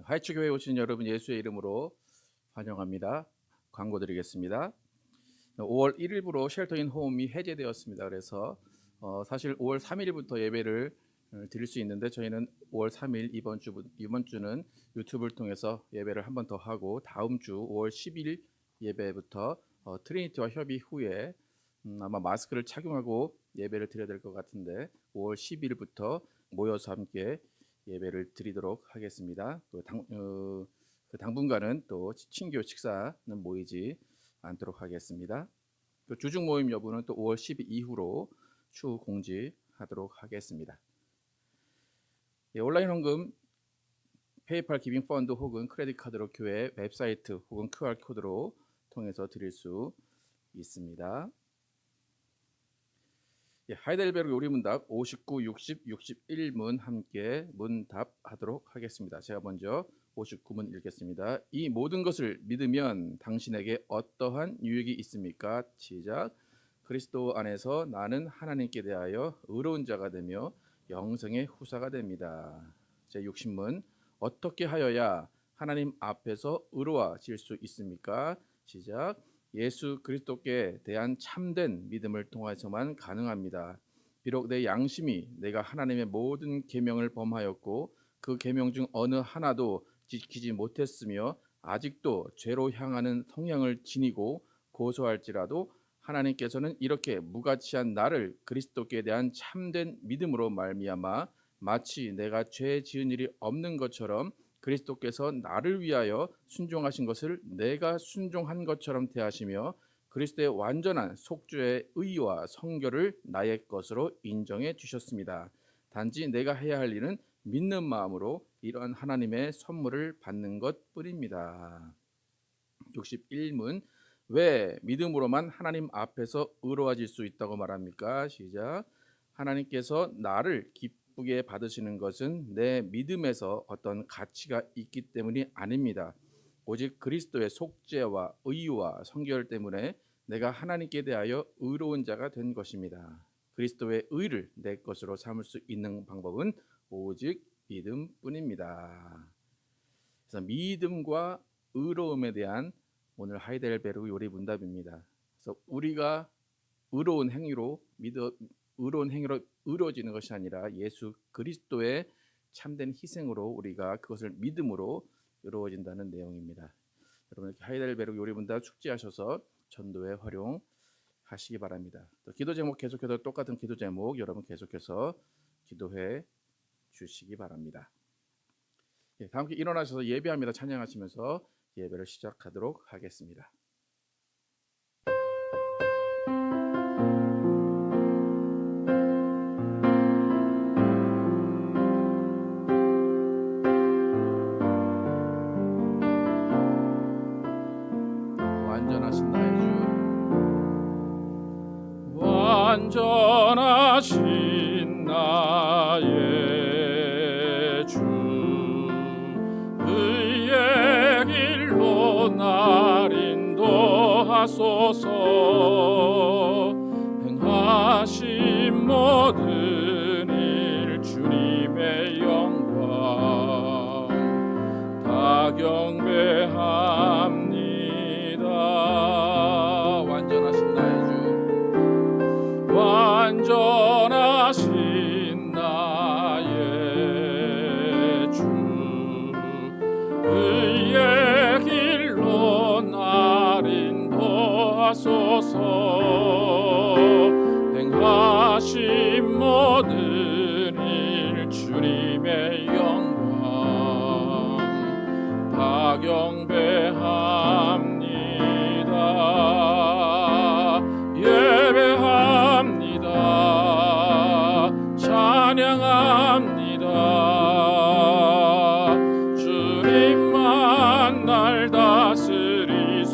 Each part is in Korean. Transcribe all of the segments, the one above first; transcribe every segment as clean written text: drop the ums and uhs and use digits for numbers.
하이츠교회 오신 여러분 예수의 이름으로 환영합니다. 광고 드리겠습니다. 5월 1일부로 쉘터인 홈이 해제되었습니다. 그래서 사실 5월 3일부터 예배를 드릴 수 있는데 저희는 5월 3일 이번 주는 유튜브를 통해서 예배를 한 번 더 하고 다음 주 5월 10일 예배부터 트리니티와 협의 후에 아마 마스크를 착용하고 예배를 드려야 될 것 같은데 5월 10일부터 모여서 함께 예배를 드리도록 하겠습니다. 그 당분간은 또 친교 식사는 모이지 않도록 하겠습니다. 그 주중 모임 여부는 또 5월 10일 이후로 추후 공지하도록 하겠습니다. 온라인 헌금, 페이팔 기빙 펀드 혹은 크레딧 카드로 교회 웹사이트 혹은 QR 코드로 통해서 드릴 수 있습니다. 하이델베르 요리문답 59, 60, 61문 함께 문답하도록 하겠습니다. 제가 먼저 59문 읽겠습니다. 이 모든 것을 믿으면 당신에게 어떠한 유익이 있습니까? 시작. 그리스도 안에서 나는 하나님께 대하여 의로운 자가 되며 영생의 후사가 됩니다. 제 60문 어떻게 하여야 하나님 앞에서 의로워질 수 있습니까? 시작. 예수 그리스도께 대한 참된 믿음을 통해서만 가능합니다. 비록 내 양심이 내가 하나님의 모든 계명을 범하였고 그 계명 중 어느 하나도 지키지 못했으며 아직도 죄로 향하는 성향을 지니고 고소할지라도 하나님께서는 이렇게 무가치한 나를 그리스도께 대한 참된 믿음으로 말미암아 마치 내가 죄 지은 일이 없는 것처럼 그리스도께서 나를 위하여 순종하신 것을 내가 순종한 것처럼 대하시며 그리스도의 완전한 속죄의 의와 성결을 나의 것으로 인정해 주셨습니다. 단지 내가 해야 할 일은 믿는 마음으로 이러한 하나님의 선물을 받는 것뿐입니다. 61문 왜 믿음으로만 하나님 앞에서 의로워질 수 있다고 말합니까? 시작. 하나님께서 나를 기쁘게 받으시는 것은 내 믿음에서 어떤 가치가 있기 때문이 아닙니다. 오직 그리스도의 속죄와 의와 성결 때문에 내가 하나님께 대하여 의로운 자가 된 것입니다. 그리스도의 의를 내 것으로 삼을 수 있는 방법은 오직 믿음뿐입니다. 그래서 믿음과 의로움에 대한 오늘 하이델베르그 요리 문답입니다. 그래서 우리가 의로운 행위로 의로워지는 것이 아니라 예수 그리스도의 참된 희생으로 우리가 그것을 믿음으로 의로워진다는 내용입니다. 여러분 하이델베르그 요리 문답 숙지하셔서 전도에 활용하시기 바랍니다. 또 기도 제목 계속해서 똑같은 기도 제목 여러분 계속해서 기도해 주시기 바랍니다. 다 함께 일어나셔서 예배합니다. 찬양하시면서 예배를 시작하도록 하겠습니다. 완전하신 나의 주, 완전하신 나의 주, 의의 길로 날 인도하소서. 행하신 모든 일 주님의 영광 다 경배합니다. 완전하신 나의 주, 완전하신 나의 주, 의의 길로 날 인도하소서. 행하신 모든 일 주님의 영광 다 경배합니다. 예배합니다. 찬양합니다. 주님만 날 다스리소서.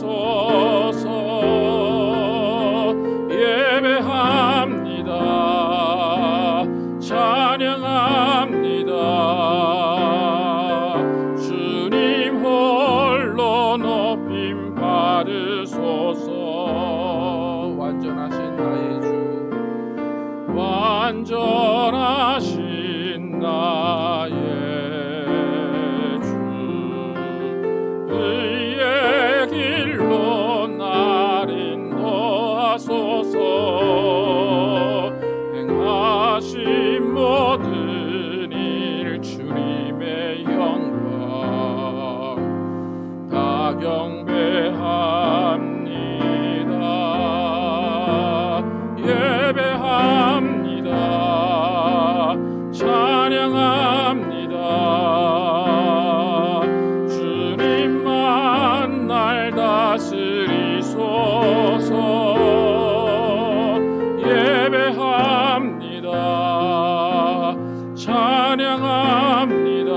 예배합니다. 찬양합니다. 주님 홀로 높임 받으소서. 완전하신 나의 주, 완전하신 나의 주, 경배합니다. 예배합니다. 찬양합니다. 주님만 날 다스리소서. 예배합니다. 찬양합니다.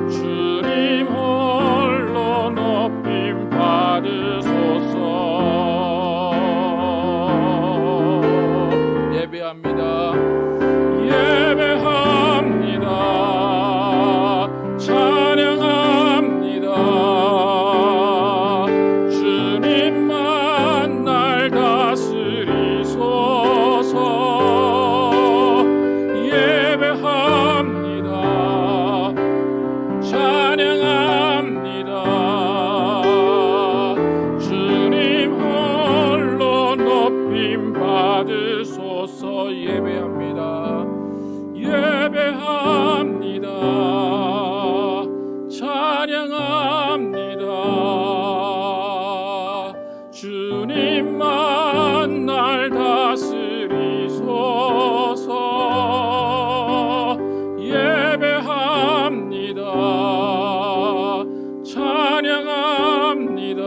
주님 홀로 높임 받으소서. 예배합니다. 예배합니다. 찬양합니다. 주님만 날 다스리소서. 예배합니다. 찬양합니다. 주님 홀로 높임 받으소서. 예배합니다. 예배합니다. 찬양합니다. 주님만 날 다스리소서. 예배합니다. 찬양합니다.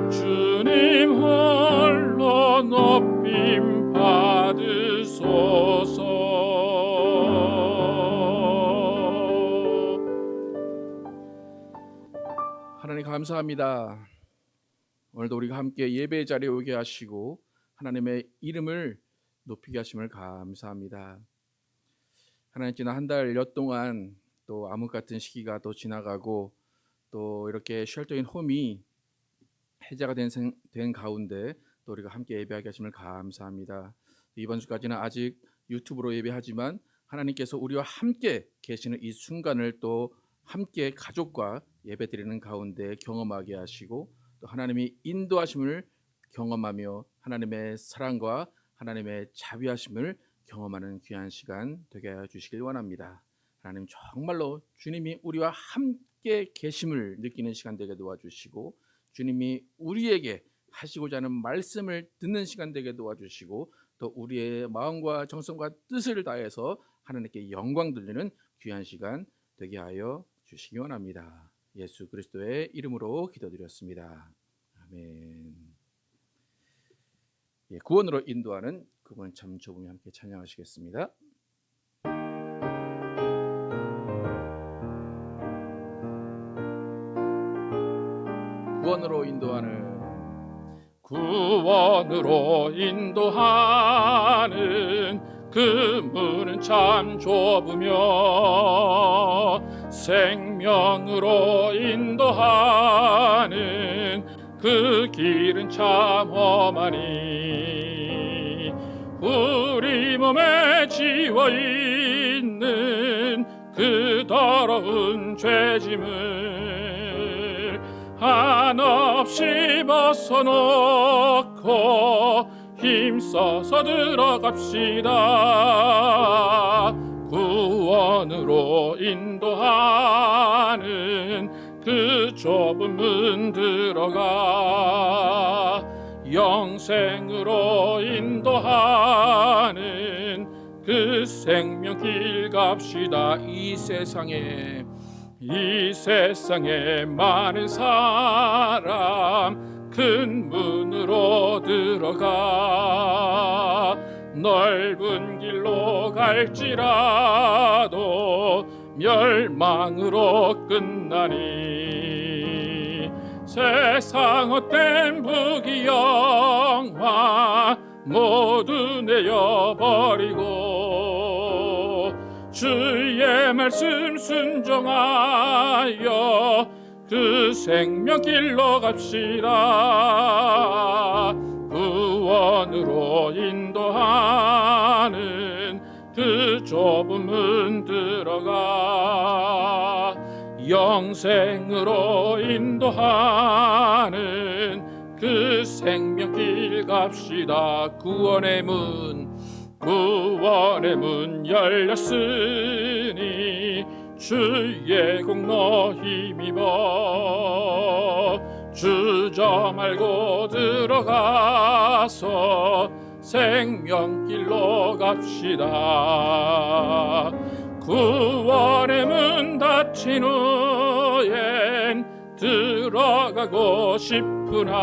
주님 홀로 높임 받으소서. 하나님 감사합니다. 오늘도 우리가 함께 예배의 자리에 오게 하시고 하나님의 이름을 높이게 하심을 감사합니다. 하나님, 지난 한 달여 동안 또 암흑 같은 시기가 또 지나가고 또 이렇게 쉘터인 홈이 해제가 된 가운데 또 우리가 함께 예배하게 하심을 감사합니다. 이번 주까지는 아직 유튜브로 예배하지만 하나님께서 우리와 함께 계시는 이 순간을 또 함께 가족과 예배드리는 가운데 경험하게 하시고 또 하나님이 인도하심을 경험하며 하나님의 사랑과 하나님의 자비하심을 경험하는 귀한 시간 되게 하여 주시길 원합니다. 하나님, 정말로 주님이 우리와 함께 계심을 느끼는 시간 되게 도와주시고 주님이 우리에게 하시고자 하는 말씀을 듣는 시간 되게 도와주시고 또 우리의 마음과 정성과 뜻을 다해서 하나님께 영광 돌리는 귀한 시간 되게 하여 주시기 원합니다. 예수 그리스도의 이름으로 기도드렸습니다. 아멘. 구원으로 인도하는 그분 참 좋음이 함께 찬양하시겠습니다. 구원으로 인도하는 그 문은 참 좁으며 생명으로 인도하는 그 길은 참 험하니 우리 몸에 지워있는 그 더러운 죄짐을 한없이 벗어놓고 힘써서 들어갑시다. 구원으로 인도하는 그 좁은 문 들어가 영생으로 인도하는 그 생명길 갑시다. 이 세상에 많은 사람 큰 문으로 들어가 넓은 길로 갈지라도 멸망으로 끝나니 세상 헛된 부귀영화 모두 내어버리고 주의 말씀 순종하여 그 생명길로 갑시다. 구원으로 인도하는 그 좁은 문 들어가 영생으로 인도하는 그 생명길 갑시다. 구원의 문 열렸으니 주의 공로 힘입어 주저 말고 들어가서 생명길로 갑시다. 구원의 문 닫힌 후엔 들어가고 싶으나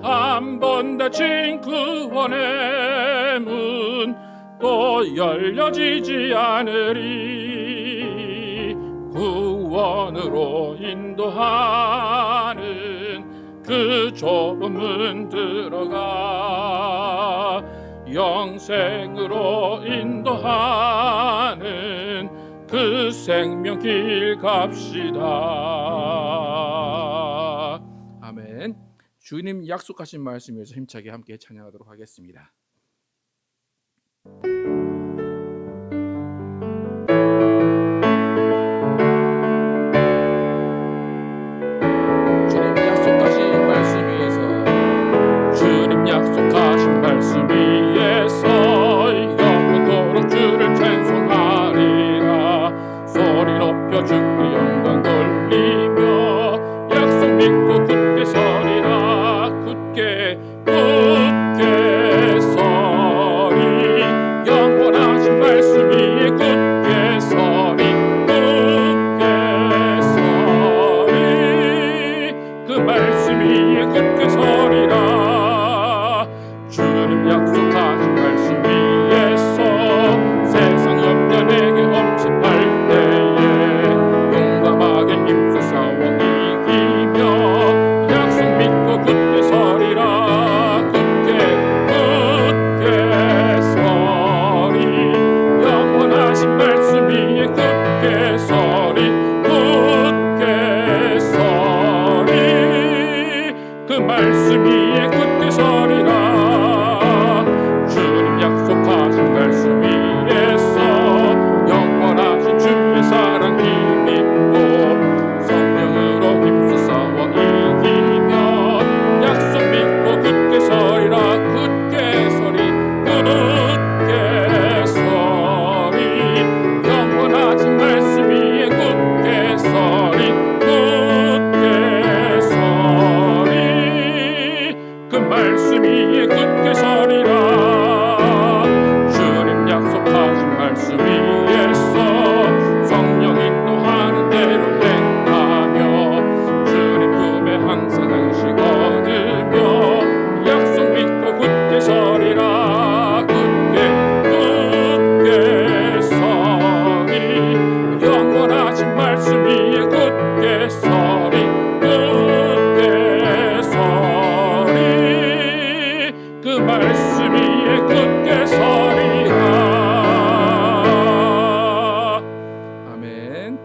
한 번 닫힌 구원의 문 또 열려지지 않으리. 구원으로 인도하는 그 좁은 문 들어가 영생으로 인도하는 그 생명길 갑시다. 아멘. 주님 약속하신 말씀에서 힘차게 함께 찬양하도록 하겠습니다. 주님 약속하신 말씀 위에서 영원토록 주를 찬송하리라. 소리 높여 주께 영광 돌리며 약속 믿고 굳게 서리라. 굳게 서리. 영원하신 말씀 위에 굳게 서리. 그 말씀 위에 굳게 서리라. 주님 약속하신 말씀 위에서 세상 염려 내게 엄습할 때에 용감하게 힘써 싸워 이기며 약속 믿고 굳게 서리라. 굳게 서리. 영원하신 말씀 위에 굳게 서리. 굳게 서리. 그 말씀 위에 굳게 서리라. 주님 약속하신 말씀 위에서 영원하신 주의 사랑 힘입고 성령으로 힘써 싸워 이기며 약속 믿고 굳게 서리라. 굳게 서리. 굳게 서리. 영원하신 말씀 위에 굳게 서리. 굳게 서리. 그 말씀 위에 굳게 서리라. 주님 약속하신 말씀 위에서 성령 인도하는 대로 행하며 주님 품에 항상 안식 얻으며 약속 믿고 굳게 서리라. 굳게 서리. 영원하신 말씀 위에 굳게 서리. 굳게 서리. 그 말씀 위에 굳게 서리라. 아멘.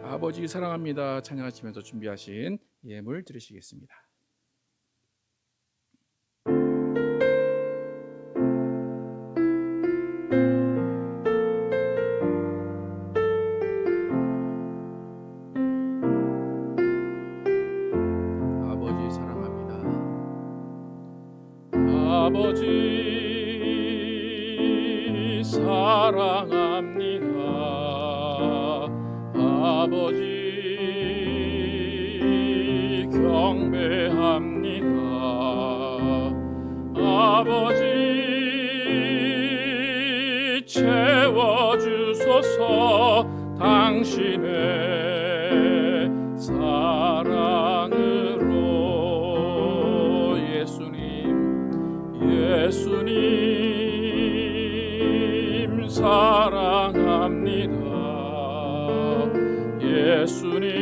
아버지 사랑합니다 찬양하시면서 준비하신 예물 드리시겠습니다. 아버지 사랑합니다. 아버지 사랑합니다. 아버지 경배합니다. 아버지 채워주소서. 당신의 사랑으로 예수님 사랑합니다. 예수님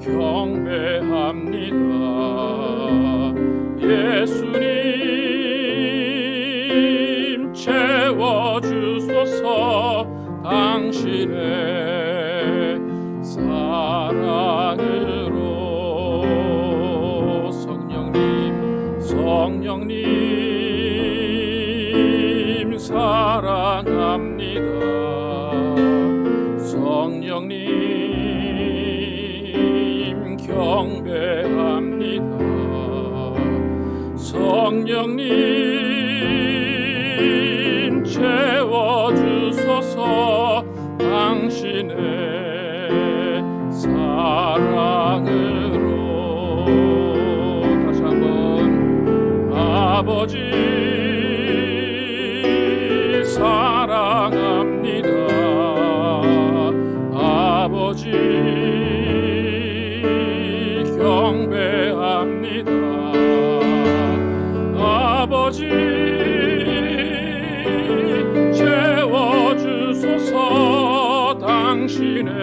경배합니다. 예수님 채워주소서. 당신의 사랑으로 성령님 사랑합니다. 성령님 경배합니다. 성령님 채워주 당신의 사랑으로. 다시 한번 아버지 사랑합니다. 아버지 경배합니다. 아버지 채워주소서 당신의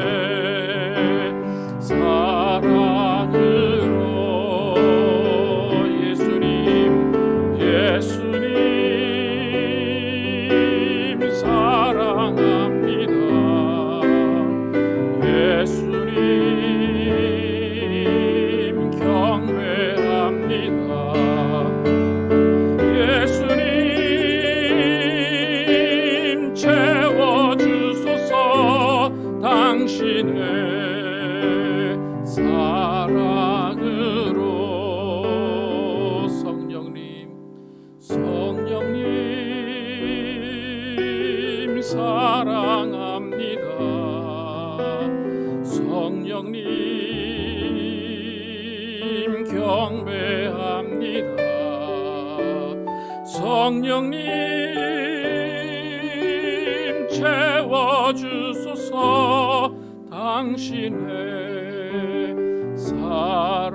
사랑으로. 예수님 사랑합니다. 예수님 경배합니다. 예수님 채워주소서 당신의 사랑으로. 성령님 사랑합니다. 성령님 경배합니다. 성령님 채워주소서 당신의 사랑으로.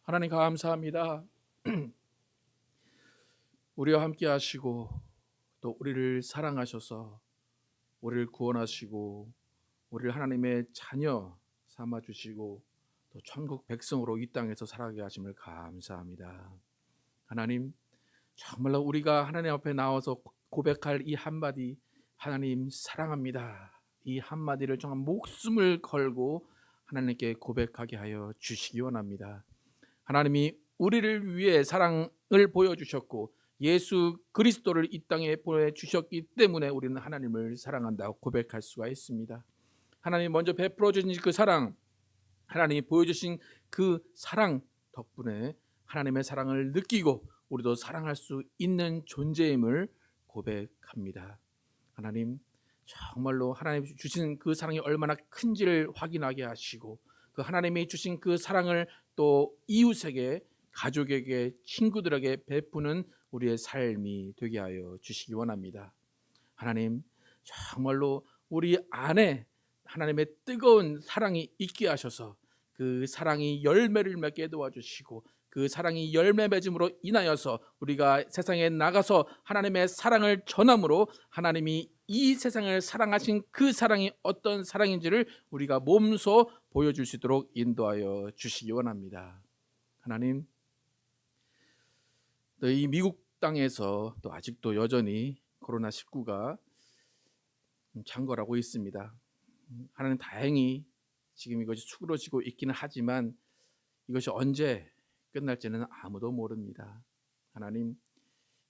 하나님 감사합니다. 우리와 함께 하시고 또 우리를 사랑하셔서 우리를 구원하시고 우리를 하나님의 자녀 삼아 주시고 또 천국 백성으로 이 땅에서 살아가게 하심을 감사합니다. 하나님, 정말로 우리가 하나님 앞에 나와서 고백할 이 한마디, 하나님 사랑합니다, 이 한마디를 정말 목숨을 걸고 하나님께 고백하게 하여 주시기 원합니다. 하나님이 우리를 위해 사랑을 보여주셨고 예수 그리스도를 이 땅에 보내주셨기 때문에 우리는 하나님을 사랑한다고 고백할 수가 있습니다. 하나님 먼저 베풀어 주신 그 사랑, 하나님이 보여주신 그 사랑 덕분에 하나님의 사랑을 느끼고 우리도 사랑할 수 있는 존재임을 고백합니다. 하나님, 정말로 하나님 주신 그 사랑이 얼마나 큰지를 확인하게 하시고 그 하나님이 주신 그 사랑을 또 이웃에게, 가족에게, 친구들에게 베푸는 우리의 삶이 되게 하여 주시기 원합니다. 하나님, 정말로 우리 안에 하나님의 뜨거운 사랑이 있게 하셔서 그 사랑이 열매를 맺게 도와주시고 그 사랑이 열매 맺음으로 인하여서 우리가 세상에 나가서 하나님의 사랑을 전함으로 하나님이 이 세상을 사랑하신 그 사랑이 어떤 사랑인지를 우리가 몸소 보여줄 수 있도록 인도하여 주시기 원합니다. 하나님, 또 이 미국 땅에서 또 아직도 여전히 코로나19가 창궐하고 있습니다. 하나님, 다행히 지금 이것이 수그러지고 있기는 하지만 이것이 언제 끝날지는 아무도 모릅니다. 하나님,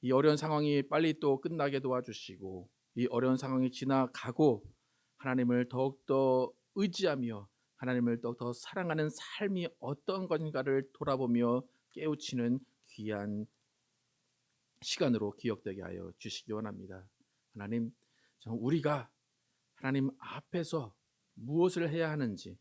이 어려운 상황이 빨리 또 끝나게 도와주시고 이 어려운 상황이 지나가고 하나님을 더욱더 의지하며 하나님을 더욱더 사랑하는 삶이 어떤 것인가를 돌아보며 깨우치는 귀한 시간으로 기억되게 하여 주시기 원합니다. 하나님, 우리가 하나님 앞에서 무엇을 해야 하는지,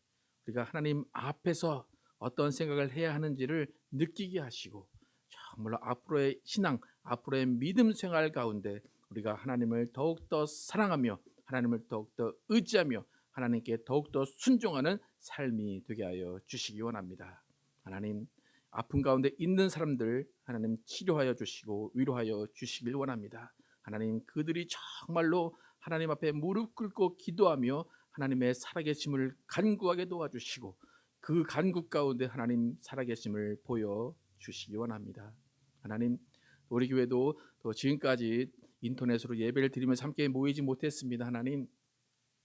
우리가 하나님 앞에서 어떤 생각을 해야 하는지를 느끼게 하시고 정말로 앞으로의 신앙, 앞으로의 믿음 생활 가운데 우리가 하나님을 더욱더 사랑하며 하나님을 더욱더 의지하며 하나님께 더욱더 순종하는 삶이 되게 하여 주시기 원합니다. 하나님, 아픔 가운데 있는 사람들 하나님 치료하여 주시고 위로하여 주시길 원합니다. 하나님, 그들이 정말로 하나님 앞에 무릎 꿇고 기도하며 하나님의 살아계심을 간구하게 도와주시고 그 간구 가운데 하나님 살아계심을 보여주시기 원합니다. 하나님, 우리 교회도 또 지금까지 인터넷으로 예배를 드리면서 함께 모이지 못했습니다. 하나님,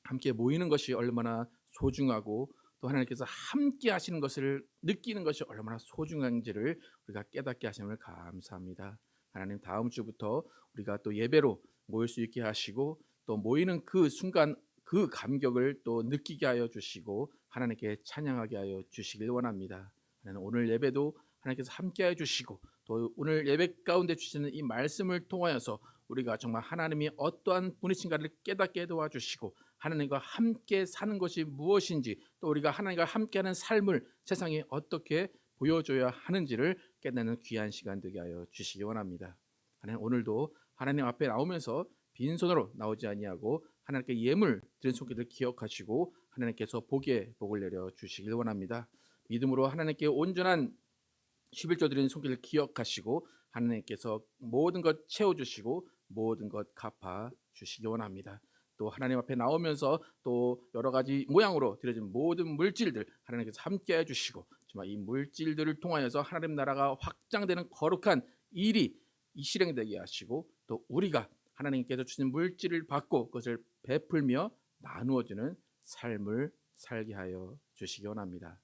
함께 모이는 것이 얼마나 소중하고 또 하나님께서 함께 하시는 것을 느끼는 것이 얼마나 소중한지를 우리가 깨닫게 하심을 감사합니다. 하나님, 다음 주부터 우리가 또 예배로 모일 수 있게 하시고 또 모이는 그 순간 그 감격을 또 느끼게 하여 주시고 하나님께 찬양하게 하여 주시길 원합니다. 하나님 오늘 예배도 하나님께서 함께해 주시고 또 오늘 예배 가운데 주시는 이 말씀을 통하여서 우리가 정말 하나님이 어떠한 분이신가를 깨닫게 도와주시고 하나님과 함께 사는 것이 무엇인지 또 우리가 하나님과 함께하는 삶을 세상에 어떻게 보여줘야 하는지를 깨닫는 귀한 시간 되게 하여 주시기 원합니다. 하나님 오늘도 하나님 앞에 나오면서 빈손으로 나오지 아니하고 하나님께 예물 드린 손길을 기억하시고 하나님께서 복에 복을 내려 주시길 원합니다. 믿음으로 하나님께 온전한 11조 드리는 손길을 기억하시고 하나님께서 모든 것 채워주시고 모든 것 갚아 주시기 원합니다. 또 하나님 앞에 나오면서 또 여러 가지 모양으로 드려진 모든 물질들 하나님께서 함께 해주시고 정말 이 물질들을 통하여서 하나님 나라가 확장되는 거룩한 일이 이 실행되게 하시고 또 우리가 하나님께서 주신 물질을 받고 그것을 베풀며 나누어주는 삶을 살게 하여 주시기 원합니다.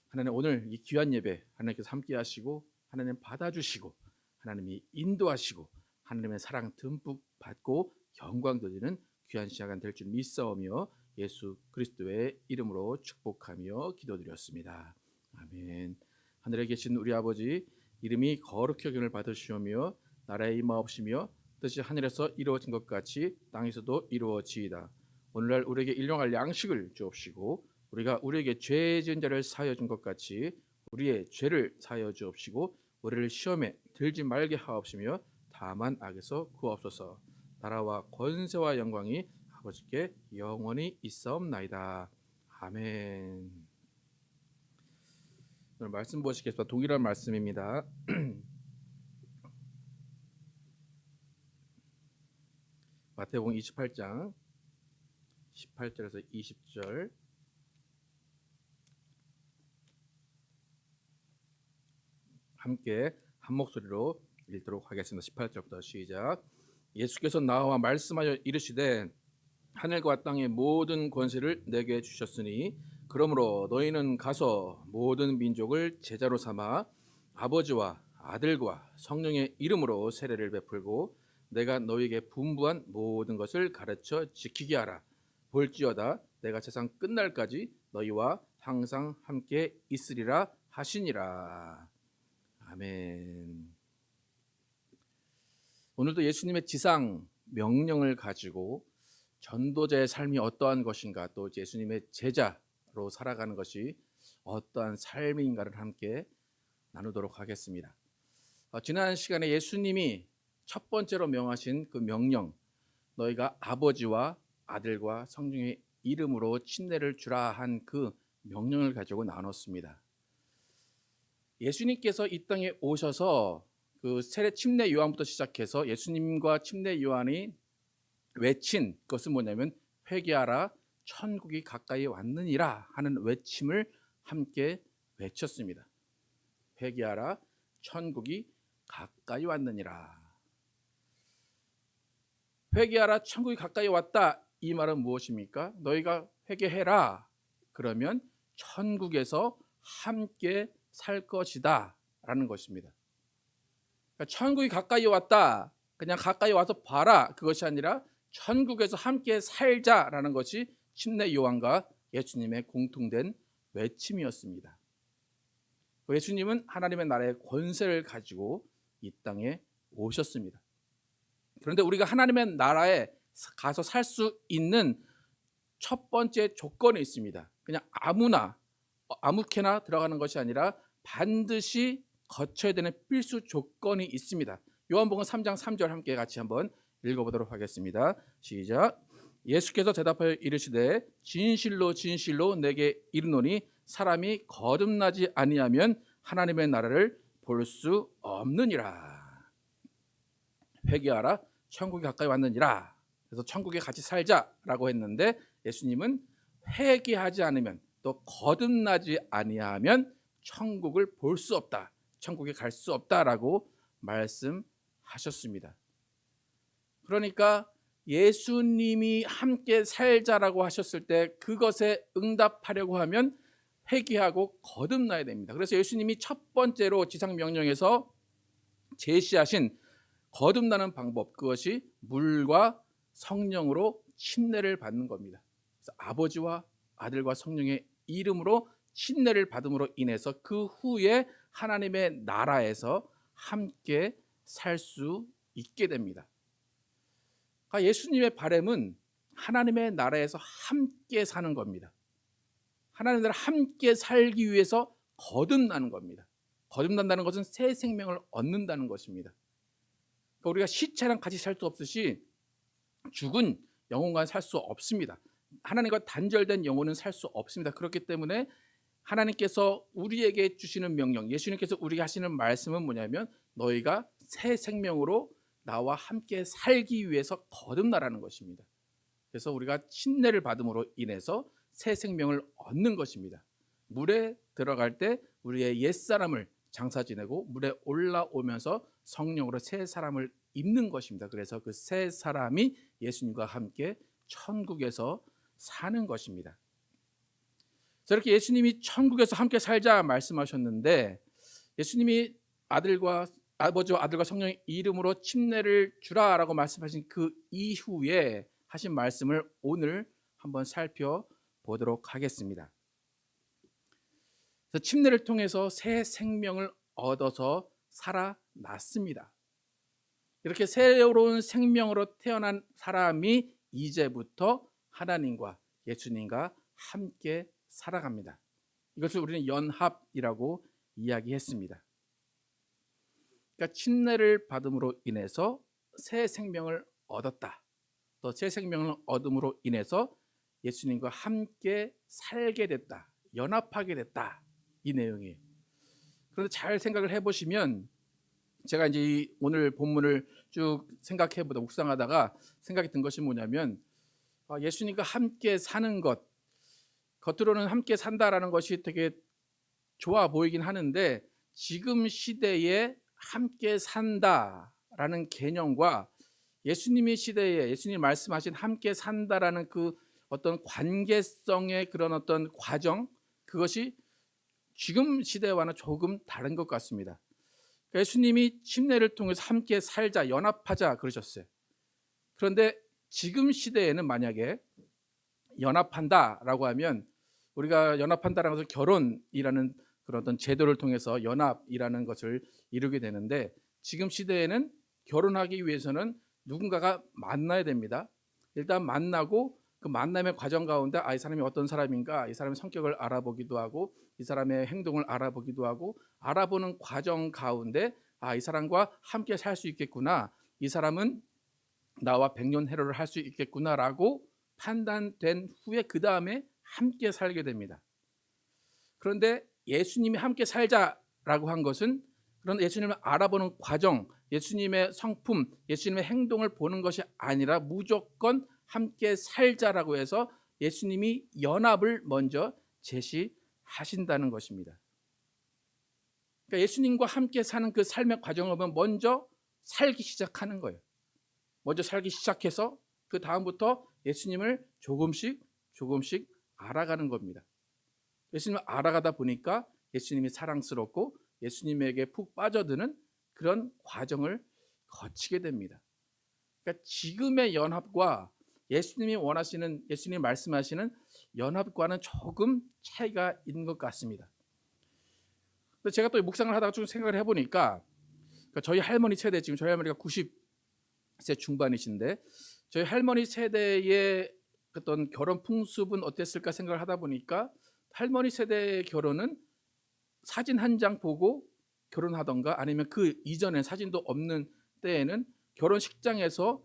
하나님 오늘 이 귀한 예배 하나님께서 함께 하시고 하나님 받아주시고 하나님이 인도하시고 하나님의 사랑 듬뿍 받고 영광 돌리는 귀한 시간 될 줄 믿사오며 예수 그리스도의 이름으로 축복하며 기도드렸습니다. 아멘. 하늘에 계신 우리 아버지 이름이 거룩히 여김을 받으시오며 나라의 임하옵시며 뜻이 하늘에서 이루어진 것 같이 땅에서도 이루어지이다. 오늘날 우리에게 일용할 양식을 주옵시고 우리가 우리에게 죄 지은 자를 사하여 준 것 같이 우리의 죄를 사하여 주옵시고 우리를 시험에 들지 말게 하옵시며 다만 악에서 구하옵소서. 나라와 권세와 영광이 아버지께 영원히 있사옵나이다. 아멘. 오늘 말씀 보시겠습니다. 동일한 말씀입니다. 마태복음 28장 18절에서 20절 함께 한 목소리로 읽도록 하겠습니다. 18절부터 시작. 예수께서 나와 말씀하여 이르시되 하늘과 땅의 모든 권세를 내게 주셨으니 그러므로 너희는 가서 모든 민족을 제자로 삼아 아버지와 아들과 성령의 이름으로 세례를 베풀고 내가 너희에게 분부한 모든 것을 가르쳐 지키게 하라. 볼지어다 내가 세상 끝날까지 너희와 항상 함께 있으리라 하시니라. 아멘. 오늘도 예수님의 지상 명령을 가지고 전도자의 삶이 어떠한 것인가 또 예수님의 제자로 살아가는 것이 어떠한 삶인가를 함께 나누도록 하겠습니다. 지난 시간에 예수님이 첫 번째로 명하신 그 명령 너희가 아버지와 아들과 성령의 이름으로 침례를 주라 한 그 명령을 가지고 나눴습니다. 예수님께서 이 땅에 오셔서 그 세례 침례 요한부터 시작해서 예수님과 침례 요한이 외친 것은 뭐냐면 회개하라 천국이 가까이 왔느니라 하는 외침을 함께 외쳤습니다. 회개하라 천국이 가까이 왔느니라. 회개하라 천국이 가까이 왔다 이 말은 무엇입니까? 너희가 회개해라 그러면 천국에서 함께 살 것이다 라는 것입니다. 그러니까 천국이 가까이 왔다 그냥 가까이 와서 봐라 그것이 아니라 천국에서 함께 살자라는 것이 침례 요한과 예수님의 공통된 외침이었습니다. 예수님은 하나님의 나라의 권세를 가지고 이 땅에 오셨습니다. 그런데 우리가 하나님의 나라에 가서 살 수 있는 첫 번째 조건이 있습니다. 그냥 아무렇게나 들어가는 것이 아니라 반드시 거쳐야 되는 필수 조건이 있습니다. 요한복음 3장 3절 함께 같이 한번 읽어보도록 하겠습니다. 시작. 예수께서 대답하여 이르시되 진실로 진실로 내게 이르노니 사람이 거듭나지 아니하면 하나님의 나라를 볼 수 없느니라. 회개하라 천국이 가까이 왔느니라. 그래서 천국에 같이 살자라고 했는데 예수님은 회개하지 않으면 또 거듭나지 아니하면 천국을 볼 수 없다. 천국에 갈 수 없다라고 말씀하셨습니다. 그러니까 예수님이 함께 살자라고 하셨을 때 그것에 응답하려고 하면 회개하고 거듭나야 됩니다. 그래서 예수님이 첫 번째로 지상명령에서 제시하신 거듭나는 방법 그것이 물과 성령으로 침례를 받는 겁니다. 그래서 아버지와 아들과 성령의 이름으로 침례를 받음으로 인해서 그 후에 하나님의 나라에서 함께 살 수 있게 됩니다. 그러니까 예수님의 바람은 하나님의 나라에서 함께 사는 겁니다. 하나님 나라 함께 살기 위해서 거듭나는 겁니다. 거듭난다는 것은 새 생명을 얻는다는 것입니다. 그러니까 우리가 시체랑 같이 살 수 없듯이 죽은 영혼과 살 수 없습니다. 하나님과 단절된 영혼은 살 수 없습니다. 그렇기 때문에 하나님께서 우리에게 주시는 명령, 예수님께서 우리에게 하시는 말씀은 뭐냐면 너희가 새 생명으로 나와 함께 살기 위해서 거듭나라는 것입니다. 그래서 우리가 침례를 받음으로 인해서 새 생명을 얻는 것입니다. 물에 들어갈 때 우리의 옛사람을 장사 지내고 물에 올라오면서 성령으로 새 사람을 입는 것입니다. 그래서 그 새 사람이 예수님과 함께 천국에서 사는 것입니다. 저렇게 예수님이 천국에서 함께 살자 말씀하셨는데 예수님이 아버지와 아들과 성령의 이름으로 침례를 주라라고 말씀하신 그 이후에 하신 말씀을 오늘 한번 살펴보도록 하겠습니다. 그래서 침례를 통해서 새 생명을 얻어서 살아났습니다. 이렇게 새로운 생명으로 태어난 사람이 이제부터 하나님과 예수님과 함께 살아갑니다. 이것을 우리는 연합이라고 이야기했습니다. 그러니까 침례를 받음으로 인해서 새 생명을 얻었다. 또 새 생명을 얻음으로 인해서 예수님과 함께 살게 됐다. 연합하게 됐다. 이 내용이에요. 그런데 잘 생각을 해보시면 제가 이제 오늘 본문을 쭉 생각해보다 묵상하다가 생각이 든 것이 뭐냐면 예수님과 함께 사는 것, 겉으로는 함께 산다라는 것이 되게 좋아 보이긴 하는데 지금 시대에 함께 산다라는 개념과 예수님의 시대에 예수님 말씀하신 함께 산다라는 그 어떤 관계성의 그런 어떤 과정, 그것이 지금 시대와는 조금 다른 것 같습니다. 예수님이 침례를 통해서 함께 살자, 연합하자 그러셨어요. 그런데 지금 시대에는 만약에 연합한다라고 하면 우리가 연합한다라는 것은 결혼이라는 그런 어떤 제도를 통해서 연합이라는 것을 이루게 되는데 지금 시대에는 결혼하기 위해서는 누군가가 만나야 됩니다. 일단 만나고 그 만남의 과정 가운데 이 사람이 어떤 사람인가, 이 사람의 성격을 알아보기도 하고 이 사람의 행동을 알아보기도 하고 알아보는 과정 가운데 이 사람과 함께 살 수 있겠구나, 이 사람은 나와 백년해로를 할 수 있겠구나라고 판단된 후에 그 다음에 함께 살게 됩니다. 그런데 예수님이 함께 살자라고 한 것은 그런 예수님을 알아보는 과정, 예수님의 성품, 예수님의 행동을 보는 것이 아니라 무조건 함께 살자라고 해서 예수님이 연합을 먼저 제시하신다는 것입니다. 그러니까 예수님과 함께 사는 그 삶의 과정을 보면 먼저 살기 시작하는 거예요. 먼저 살기 시작해서 그 다음부터 예수님을 조금씩 알아가는 겁니다. 예수님을 알아가다 보니까 예수님이 사랑스럽고 예수님에게 푹 빠져드는 그런 과정을 거치게 됩니다. 그러니까 지금의 연합과 예수님이 원하시는, 예수님이 말씀하시는 연합과는 조금 차이가 있는 것 같습니다. 제가 또 묵상을 하다가 좀 생각을 해보니까 저희 할머니 세대, 지금 저희 할머니가 90세 중반이신데 저희 할머니 세대의 어떤 결혼 풍습은 어땠을까 생각을 하다 보니까 할머니 세대의 결혼은 사진 한 장 보고 결혼하던가 아니면 그 이전에 사진도 없는 때에는 결혼식장에서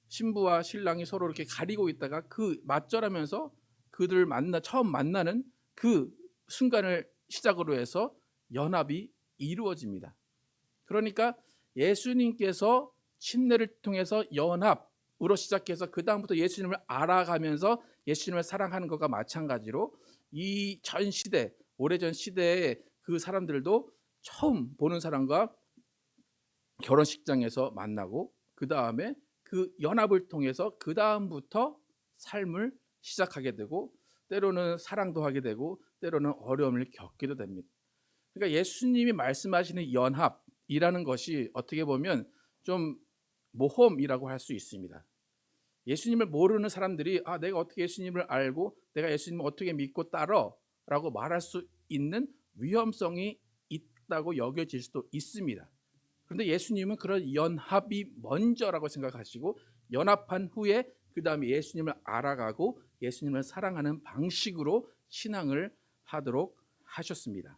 신부와 신랑이 서로 이렇게 가리고 있다가 그 맞절하면서 그들 처음 만나는 그 순간을 시작으로 해서 연합이 이루어집니다. 그러니까 예수님께서 침례를 통해서 연합으로 시작해서 그 다음부터 예수님을 알아가면서 예수님을 사랑하는 것과 마찬가지로 이 전 시대, 오래전 시대에 그 사람들도 처음 보는 사람과 결혼식장에서 만나고 그 다음에 그 연합을 통해서 그 다음부터 삶을 시작하게 되고 때로는 사랑도 하게 되고 때로는 어려움을 겪기도 됩니다. 그러니까 예수님이 말씀하시는 연합이라는 것이 어떻게 보면 좀 모험이라고 할 수 있습니다. 예수님을 모르는 사람들이 내가 어떻게 예수님을 알고 내가 예수님을 어떻게 믿고 따라 라고 말할 수 있는 위험성이 있다고 여겨질 수도 있습니다. 그런데 예수님은 그런 연합이 먼저라고 생각하시고 연합한 후에 그 다음에 예수님을 알아가고 예수님을 사랑하는 방식으로 신앙을 하도록 하셨습니다.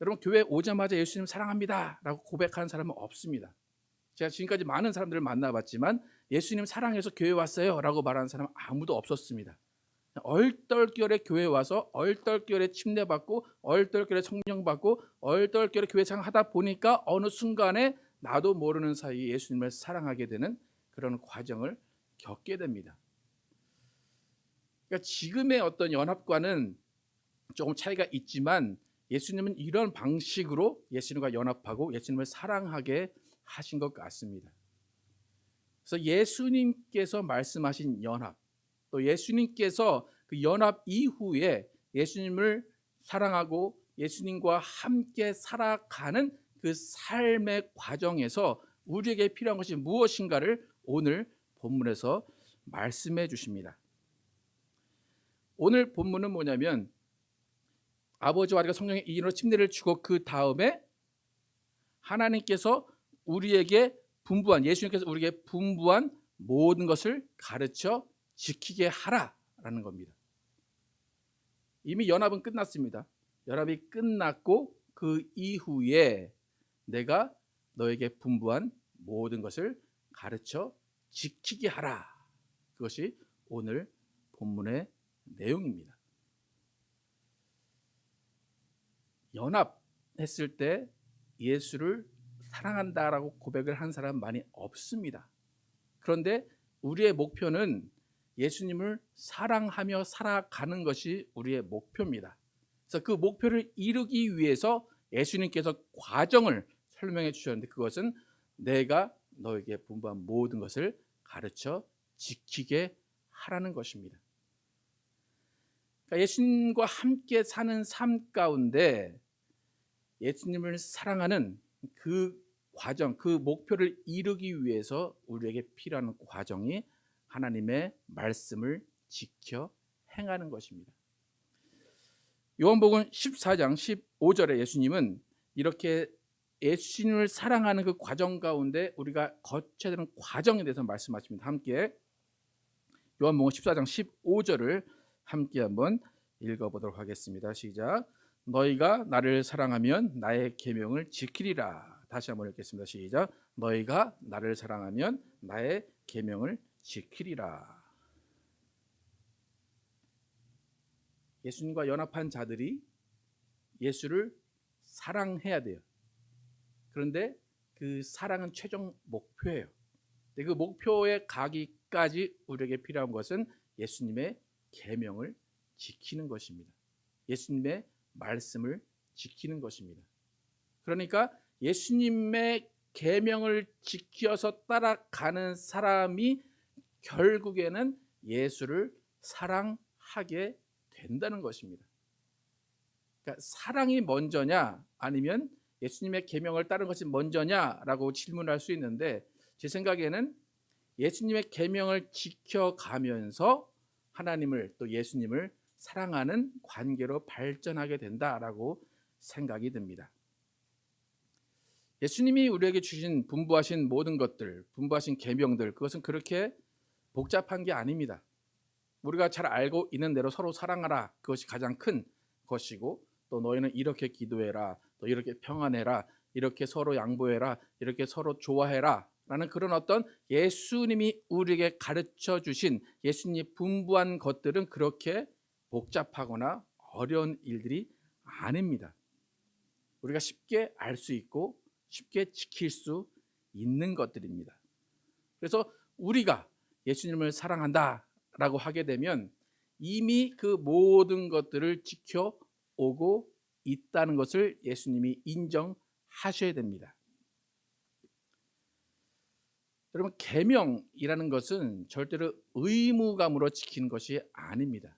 여러분, 교회 오자마자 예수님 사랑합니다 라고 고백하는 사람은 없습니다. 제가 지금까지 많은 사람들을 만나봤지만 예수님 사랑해서 교회 왔어요 라고 말하는 사람은 아무도 없었습니다. 얼떨결에 교회 와서 얼떨결에 침례받고 얼떨결에 성령 받고 얼떨결에 교회 생활하다 보니까 어느 순간에 나도 모르는 사이에 예수님을 사랑하게 되는 그런 과정을 겪게 됩니다. 그러니까 지금의 어떤 연합과는 조금 차이가 있지만 예수님은 이런 방식으로 예수님과 연합하고 예수님을 사랑하게 하신 것 같습니다. 그래서 예수님께서 말씀하신 연합, 또 예수님께서 그 연합 이후에 예수님을 사랑하고 예수님과 함께 살아가는 그 삶의 과정에서 우리에게 필요한 것이 무엇인가를 오늘 본문에서 말씀해 주십니다. 오늘 본문은 뭐냐면 아버지와 아들과 성령의 이름으로 침례를 주고 그 다음에 하나님께서 우리에게 분부한, 예수님께서 우리에게 분부한 모든 것을 가르쳐 지키게 하라라는 겁니다. 이미 연합은 끝났습니다. 연합이 끝났고 그 이후에 내가 너에게 분부한 모든 것을 가르쳐 지키게 하라. 그것이 오늘 본문의 내용입니다. 연합했을 때 예수를 사랑한다라고 고백을 한 사람 많이 없습니다. 그런데 우리의 목표는 예수님을 사랑하며 살아가는 것이 우리의 목표입니다. 그래서 그 목표를 이루기 위해서 예수님께서 과정을 설명해 주셨는데 그것은 내가 너에게 분부한 모든 것을 가르쳐 지키게 하라는 것입니다. 그러니까 예수님과 함께 사는 삶 가운데 예수님을 사랑하는 그 과정, 그 목표를 이루기 위해서 우리에게 필요한 과정이 하나님의 말씀을 지켜 행하는 것입니다. 요한복음 14장 15절에 예수님은 이렇게 예수님을 사랑하는 그 과정 가운데 우리가 거쳐야 되는 과정에 대해서 말씀하십니다. 함께 요한복음 14장 15절을 함께 한번 읽어보도록 하겠습니다. 시작. 너희가 나를 사랑하면 나의 계명을 지키리라. 다시 한번 읽겠습니다. 시작. 너희가 나를 사랑하면 나의 계명을 지키리라. 예수님과 연합한 자들이 예수를 사랑해야 돼요. 그런데 그 사랑은 최종 목표예요. 그 목표에 가기까지 우리에게 필요한 것은 예수님의 계명을 지키는 것입니다. 예수님의 말씀을 지키는 것입니다. 그러니까 예수님의 계명을 지켜서 따라가는 사람이 결국에는 예수를 사랑하게 된다는 것입니다. 그러니까 사랑이 먼저냐 아니면 예수님의 계명을 따르는 것이 먼저냐라고 질문할 수 있는데 제 생각에는 예수님의 계명을 지켜가면서 하나님을 또 예수님을 사랑하는 관계로 발전하게 된다라고 생각이 듭니다. 예수님이 우리에게 주신 분부하신 모든 것들, 분부하신 계명들, 그것은 그렇게 복잡한 게 아닙니다. 우리가 잘 알고 있는 대로 서로 사랑하라, 그것이 가장 큰 것이고, 또 너희는 이렇게 기도해라, 또 이렇게 평안해라, 이렇게 서로 양보해라, 이렇게 서로 좋아해라 라는 그런 어떤 예수님이 우리에게 가르쳐 주신 예수님이 분부한 것들은 그렇게 복잡하거나 어려운 일들이 아닙니다. 우리가 쉽게 알 수 있고 쉽게 지킬 수 있는 것들입니다. 그래서 우리가 예수님을 사랑한다라고 하게 되면 이미 그 모든 것들을 지켜오고 있다는 것을 예수님이 인정하셔야 됩니다. 여러분, 계명이라는 것은 절대로 의무감으로 지키는 것이 아닙니다.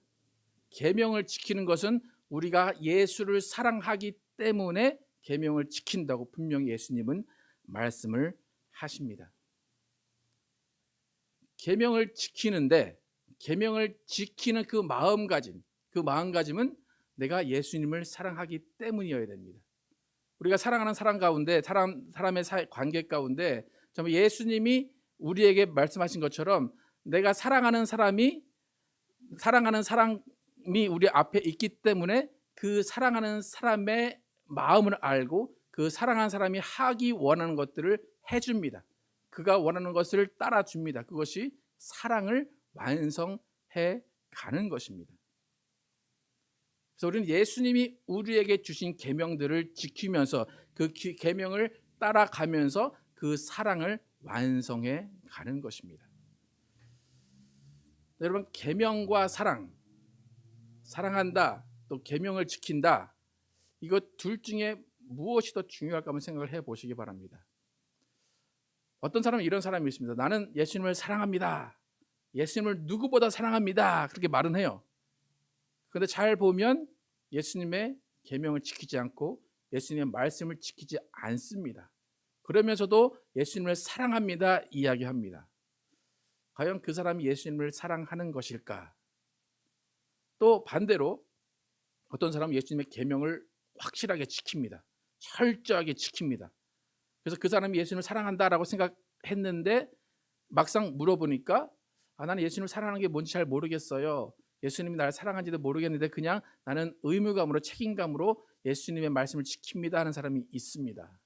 계명을 지키는 것은 우리가 예수를 사랑하기 때문에 계명을 지킨다고 분명히 예수님은 말씀을 하십니다. 계명을 지키는데 계명을 지키는 그 마음가짐은 내가 예수님을 사랑하기 때문이어야 됩니다. 우리가 사랑하는 사람 가운데 사람의 관계 가운데 정말 예수님이 우리에게 말씀하신 것처럼 내가 사랑하는 사람이 우리 앞에 있기 때문에 그 사랑하는 사람의 마음을 알고 그 사랑하는 사람이 하기 원하는 것들을 해줍니다. 그가 원하는 것을 따라줍니다. 그것이 사랑을 완성해 가는 것입니다. 그래서 우리는 예수님이 우리에게 주신 계명들을 지키면서 그 계명을 따라가면서 그 사랑을 완성해 가는 것입니다. 여러분, 계명과 사랑한다, 또 계명을 지킨다, 이거 둘 중에 무엇이 더 중요할까 한번 생각을 해보시기 바랍니다. 어떤 사람은 이런 사람이 있습니다. 나는 예수님을 사랑합니다. 예수님을 누구보다 사랑합니다. 그렇게 말은 해요. 그런데 잘 보면 예수님의 계명을 지키지 않고 예수님의 말씀을 지키지 않습니다. 그러면서도 예수님을 사랑합니다 이야기합니다. 과연 그 사람이 예수님을 사랑하는 것일까? 또 반대로 어떤 사람은 예수님의 계명을 확실하게 지킵니다. 철저하게 지킵니다. 그래서 그 사람이 예수님을 사랑한다라고 생각했는데 막상 물어보니까 나는 예수님을 사랑하는 게 뭔지 잘 모르겠어요. 예수님이 나를 사랑한지도 모르겠는데 그냥 나는 의무감으로 책임감으로 예수님의 말씀을 지킵니다 하는 사람이 있습니다.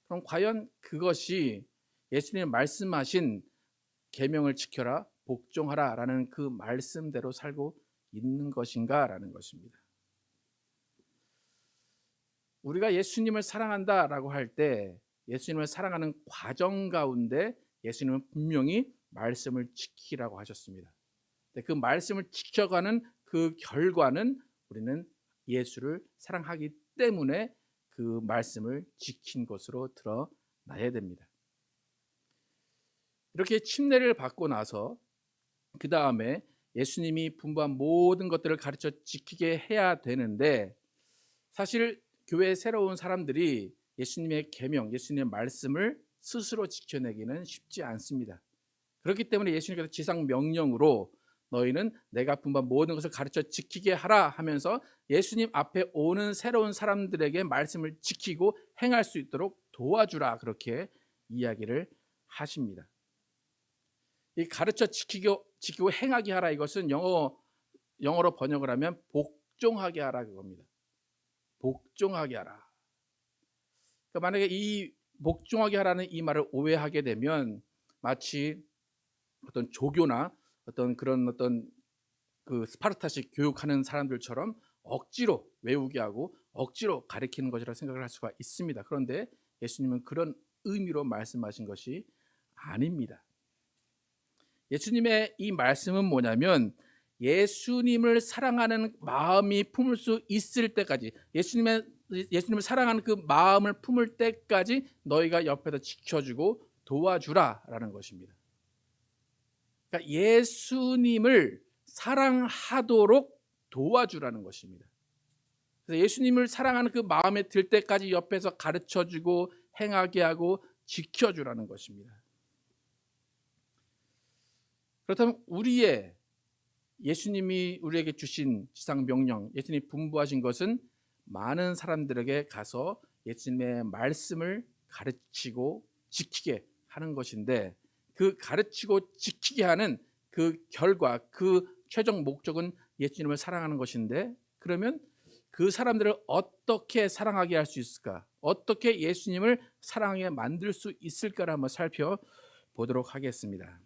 그럼 과연 그것이 예수님이 말씀하신 계명을 지켜라, 복종하라라는 그 말씀대로 살고 있는 것인가라는 것입니다. 우리가 예수님을 사랑한다라고 할 때 예수님을 사랑하는 과정 가운데 예수님은 분명히 말씀을 지키라고 하셨습니다. 그 말씀을 지켜가는 그 결과는 우리는 예수를 사랑하기 때문에 그 말씀을 지킨 것으로 드러나야 됩니다. 이렇게 침례를 받고 나서 그 다음에 예수님이 분부한 모든 것들을 가르쳐 지키게 해야 되는데 사실 교회에 새로운 사람들이 예수님의 계명, 예수님의 말씀을 스스로 지켜내기는 쉽지 않습니다. 그렇기 때문에 예수님께서 지상 명령으로 너희는 내가 분부한 모든 것을 가르쳐 지키게 하라 하면서 예수님 앞에 오는 새로운 사람들에게 말씀을 지키고 행할 수 있도록 도와주라 그렇게 이야기를 하십니다. 이 가르쳐 지키고 행하게 하라 이것은 영어로 번역을 하면 복종하게 하라 그겁니다. 복종하게 하라. 그러니까 만약에 이 복종하게 하라는 이 말을 오해하게 되면 마치 어떤 조교나 어떤 그 스파르타식 교육하는 사람들처럼 억지로 외우게 하고 억지로 가르치는 것이라 생각을 할 수가 있습니다. 그런데 예수님은 그런 의미로 말씀하신 것이 아닙니다. 예수님의 이 말씀은 뭐냐면 예수님을 사랑하는 마음이 품을 수 있을 때까지 예수님을 사랑하는 그 마음을 품을 때까지 너희가 옆에서 지켜주고 도와주라라는 것입니다. 그러니까 예수님을 사랑하도록 도와주라는 것입니다. 그래서 예수님을 사랑하는 그 마음에 들 때까지 옆에서 가르쳐주고 행하게 하고 지켜주라는 것입니다. 그렇다면 예수님이 우리에게 주신 지상 명령, 예수님이 분부하신 것은 많은 사람들에게 가서 예수님의 말씀을 가르치고 지키게 하는 것인데 그 가르치고 지키게 하는 그 결과, 그 최종 목적은 예수님을 사랑하는 것인데 그러면 그 사람들을 어떻게 사랑하게 할 수 있을까? 어떻게 예수님을 사랑하게 만들 수 있을까를 한번 살펴보도록 하겠습니다.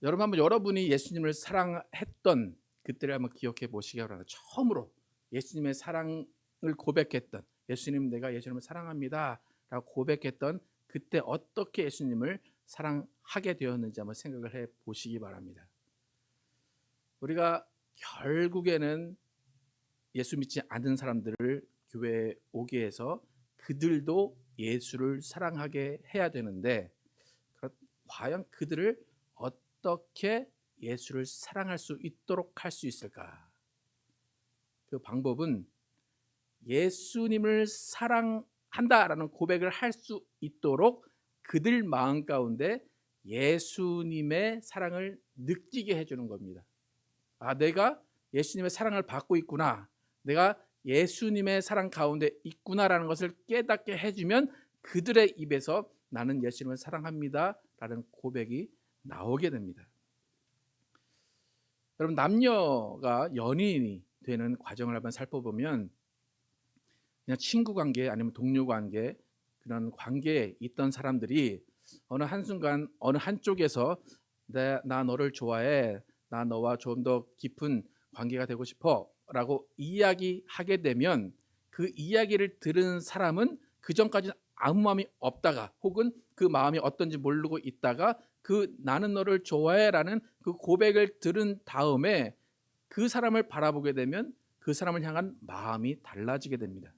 여러분이 예수님을 사랑했던 그때를 한번 기억해 보시기 바랍니다. 처음으로 예수님의 사랑을 고백했던 예수님 내가 예수님을 사랑합니다 라고 고백했던 그때 어떻게 예수님을 사랑하게 되었는지 한번 생각을 해 보시기 바랍니다. 우리가 결국에는 예수 믿지 않는 사람들을 교회에 오게 해서 그들도 예수를 사랑하게 해야 되는데 과연 그들을 어떻게 예수를 사랑할 수 있도록 할 수 있을까? 그 방법은 예수님을 사랑한다라는 고백을 할 수 있도록 그들 마음 가운데 예수님의 사랑을 느끼게 해주는 겁니다. 아, 내가 예수님의 사랑을 받고 있구나, 내가 예수님의 사랑 가운데 있구나라는 것을 깨닫게 해주면 그들의 입에서 나는 예수님을 사랑합니다 라는 고백이 나오게 됩니다. 여러분, 남녀가 연인이 되는 과정을 한번 살펴보면 그냥 친구 관계 아니면 동료 관계, 그런 관계에 있던 사람들이 어느 한순간 어느 한쪽에서 나 너를 좋아해, 나 너와 좀 더 깊은 관계가 되고 싶어 라고 이야기하게 되면 그 이야기를 들은 사람은 그 전까지는 아무 마음이 없다가, 혹은 그 마음이 어떤지 모르고 있다가 그 나는 너를 좋아해 라는 그 고백을 들은 다음에 그 사람을 바라보게 되면 그 사람을 향한 마음이 달라지게 됩니다.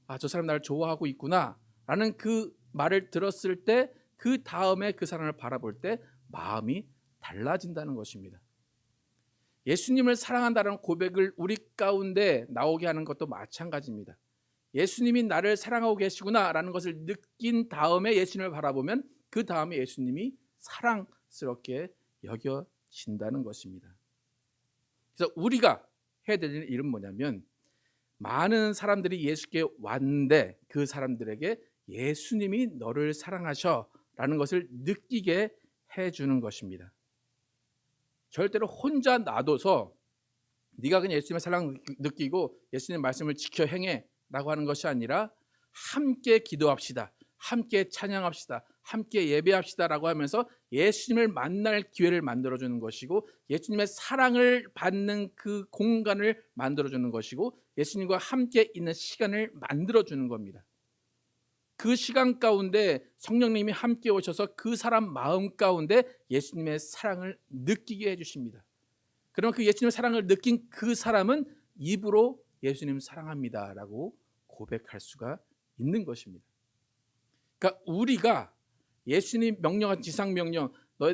아, 저 사람 나를 좋아하고 있구나 라는 그 말을 들었을 때 그 다음에 그 사람을 바라볼 때 마음이 달라진다는 것입니다. 예수님을 사랑한다는 고백을 우리 가운데 나오게 하는 것도 마찬가지입니다. 예수님이 나를 사랑하고 계시구나 라는 것을 느낀 다음에 예수님을 바라보면 그 다음에 예수님이 사랑스럽게 여겨진다는 것입니다. 그래서 우리가 해야 될 일은 뭐냐면, 많은 사람들이 예수께 왔는데 그 사람들에게 예수님이 너를 사랑하셔 라는 것을 느끼게 해주는 것입니다. 절대로 혼자 놔둬서 네가 그냥 예수님의 사랑 느끼고 예수님의 말씀을 지켜 행해 라고 하는 것이 아니라, 함께 기도합시다, 함께 찬양합시다, 함께 예배합시다 라고 하면서 예수님을 만날 기회를 만들어주는 것이고, 예수님의 사랑을 받는 그 공간을 만들어주는 것이고, 예수님과 함께 있는 시간을 만들어주는 겁니다. 그 시간 가운데 성령님이 함께 오셔서 그 사람 마음 가운데 예수님의 사랑을 느끼게 해주십니다. 그러면 그 예수님의 사랑을 느낀 그 사람은 입으로 예수님 사랑합니다 라고 고백할 수가 있는 것입니다. 그러니까 우리가 예수님 명령한 지상명령,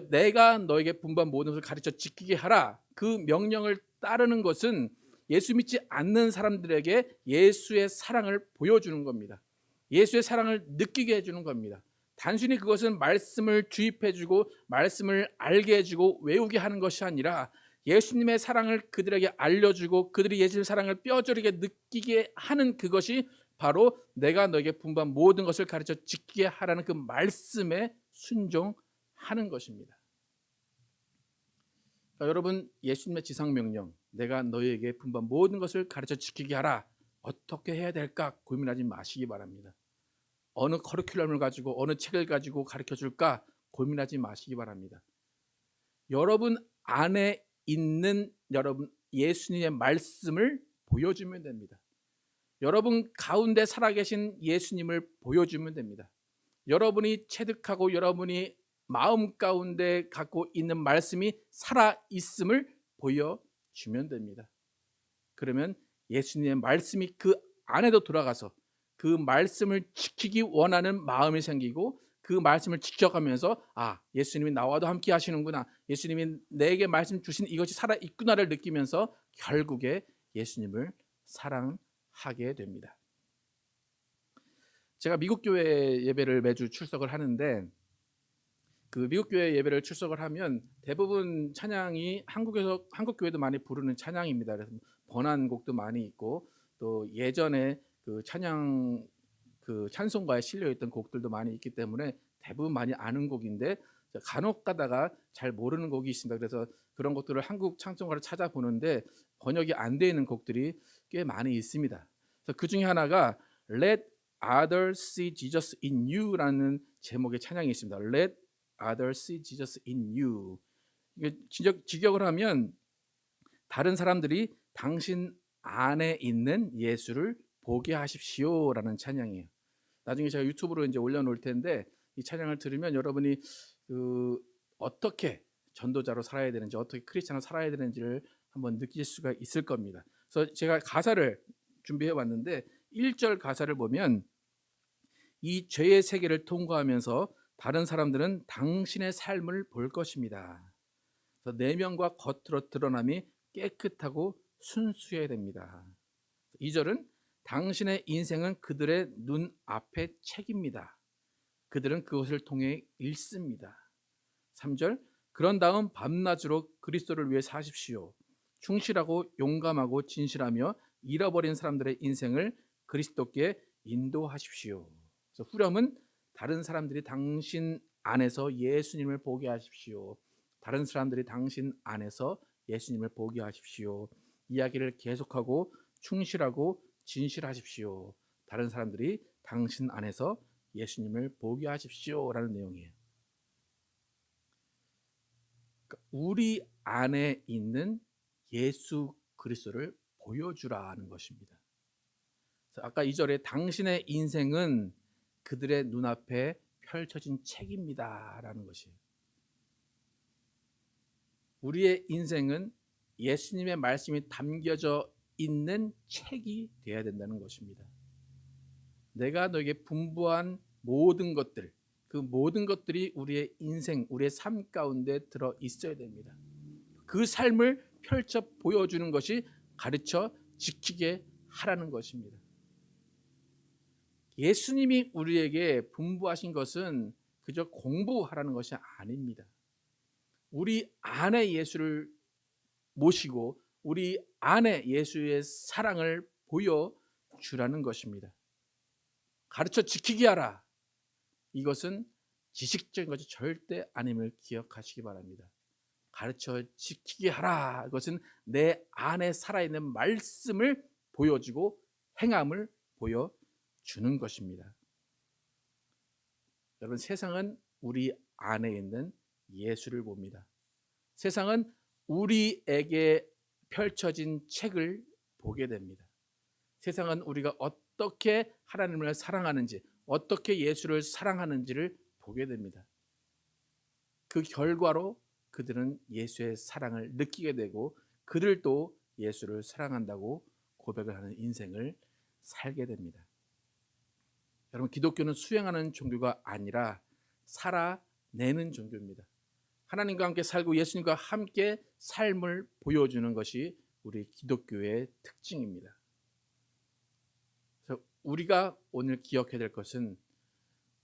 내가 너에게 분부한 모든 것을 가르쳐 지키게 하라, 그 명령을 따르는 것은 예수 믿지 않는 사람들에게 예수의 사랑을 보여주는 겁니다. 예수의 사랑을 느끼게 해주는 겁니다. 단순히 그것은 말씀을 주입해주고 말씀을 알게 해주고 외우게 하는 것이 아니라, 예수님의 사랑을 그들에게 알려주고 그들이 예수님의 사랑을 뼈저리게 느끼게 하는 그것이 바로 내가 너에게 분부한 모든 것을 가르쳐 지키게 하라는 그 말씀에 순종하는 것입니다. 그러니까 여러분, 예수님의 지상명령, 내가 너에게 분부한 모든 것을 가르쳐 지키게 하라, 어떻게 해야 될까 고민하지 마시기 바랍니다. 어느 커리큘럼을 가지고 어느 책을 가지고 가르쳐 줄까 고민하지 마시기 바랍니다. 여러분 안에 있는 여러분 예수님의 말씀을 보여주면 됩니다. 여러분 가운데 살아계신 예수님을 보여주면 됩니다. 여러분이 체득하고 여러분이 마음 가운데 갖고 있는 말씀이 살아있음을 보여주면 됩니다. 그러면 예수님의 말씀이 그 안에도 들어가서 그 말씀을 지키기 원하는 마음이 생기고, 그 말씀을 지켜가면서 아, 예수님이 나와도 함께 하시는구나, 예수님이 내게 말씀 주신 이것이 살아있구나를 느끼면서 결국에 예수님을 사랑하게 됩니다. 제가 미국 교회 예배를 매주 출석을 하는데, 그 미국 교회 예배를 출석을 하면 대부분 찬양이 한국 교회도 많이 부르는 찬양입니다. 그래서 번안곡도 많이 있고, 또 예전에 그 찬양 그 찬송가에 실려 있던 곡들도 많이 있기 때문에 대부분 많이 아는 곡인데, 간혹 가다가 잘 모르는 곡이 있습니다. 그래서 그런 곡들을 한국 찬송가를 찾아보는데 번역이 안 되어 있는 곡들이 꽤 많이 있습니다. 그래서 그 중에 하나가 Let Others See Jesus in You라는 제목의 찬양이 있습니다. Let Others See Jesus in You. 이게 직역을 하면 다른 사람들이 당신 안에 있는 예수를 보게 하십시오라는 찬양이에요. 나중에 제가 유튜브로 이제 올려놓을 텐데, 이 찬양을 들으면 여러분이 어떻게 전도자로 살아야 되는지, 어떻게 크리스찬으로 살아야 되는지를 한번 느낄 수가 있을 겁니다. 그래서 제가 가사를 준비해 왔는데 1절 가사를 보면, 이 죄의 세계를 통과하면서 다른 사람들은 당신의 삶을 볼 것입니다. 그래서 내면과 겉으로 드러남이 깨끗하고 순수해야 됩니다. 2절은 당신의 인생은 그들의 눈앞의 책입니다. 그들은 그것을 통해 읽습니다. 3절 그런 다음 밤낮으로 그리스도를 위해 사십시오. 충실하고 용감하고 진실하며 잃어버린 사람들의 인생을 그리스도께 인도하십시오. 그래서 후렴은 다른 사람들이 당신 안에서 예수님을 보게 하십시오. 다른 사람들이 당신 안에서 예수님을 보게 하십시오. 이야기를 계속하고 충실하고 진실하십시오. 다른 사람들이 당신 안에서 예수님을 보게 하십시오라는 내용이에요. 그러니까 우리 안에 있는 예수 그리스도를 보여주라는 것입니다. 그래서 아까 2절에 당신의 인생은 그들의 눈앞에 펼쳐진 책입니다라는 것이에요. 우리의 인생은 예수님의 말씀이 담겨져 있는 책이 되어야 된다는 것입니다. 내가 너에게 분부한 모든 것들, 그 모든 것들이 우리의 인생, 우리의 삶 가운데 들어 있어야 됩니다. 그 삶을 펼쳐 보여주는 것이 가르쳐 지키게 하라는 것입니다. 예수님이 우리에게 분부하신 것은 그저 공부하라는 것이 아닙니다. 우리 안에 예수를 모시고 우리 안에 예수의 사랑을 보여주라는 것입니다. 가르쳐 지키게 하라. 이것은 지식적인 것이 절대 아님을 기억하시기 바랍니다. 가르쳐 지키게 하라. 이것은 내 안에 살아있는 말씀을 보여주고 행함을 보여주는 것입니다. 여러분, 세상은 우리 안에 있는 예수를 봅니다. 세상은 우리에게 펼쳐진 책을 보게 됩니다. 세상은 우리가 어떻게 하나님을 사랑하는지, 어떻게 예수를 사랑하는지를 보게 됩니다. 그 결과로 그들은 예수의 사랑을 느끼게 되고 그들도 예수를 사랑한다고 고백을 하는 인생을 살게 됩니다. 여러분, 기독교는 수행하는 종교가 아니라 살아내는 종교입니다. 하나님과 함께 살고 예수님과 함께 삶을 보여주는 것이 우리 기독교의 특징입니다. 그래서 우리가 오늘 기억해야 될 것은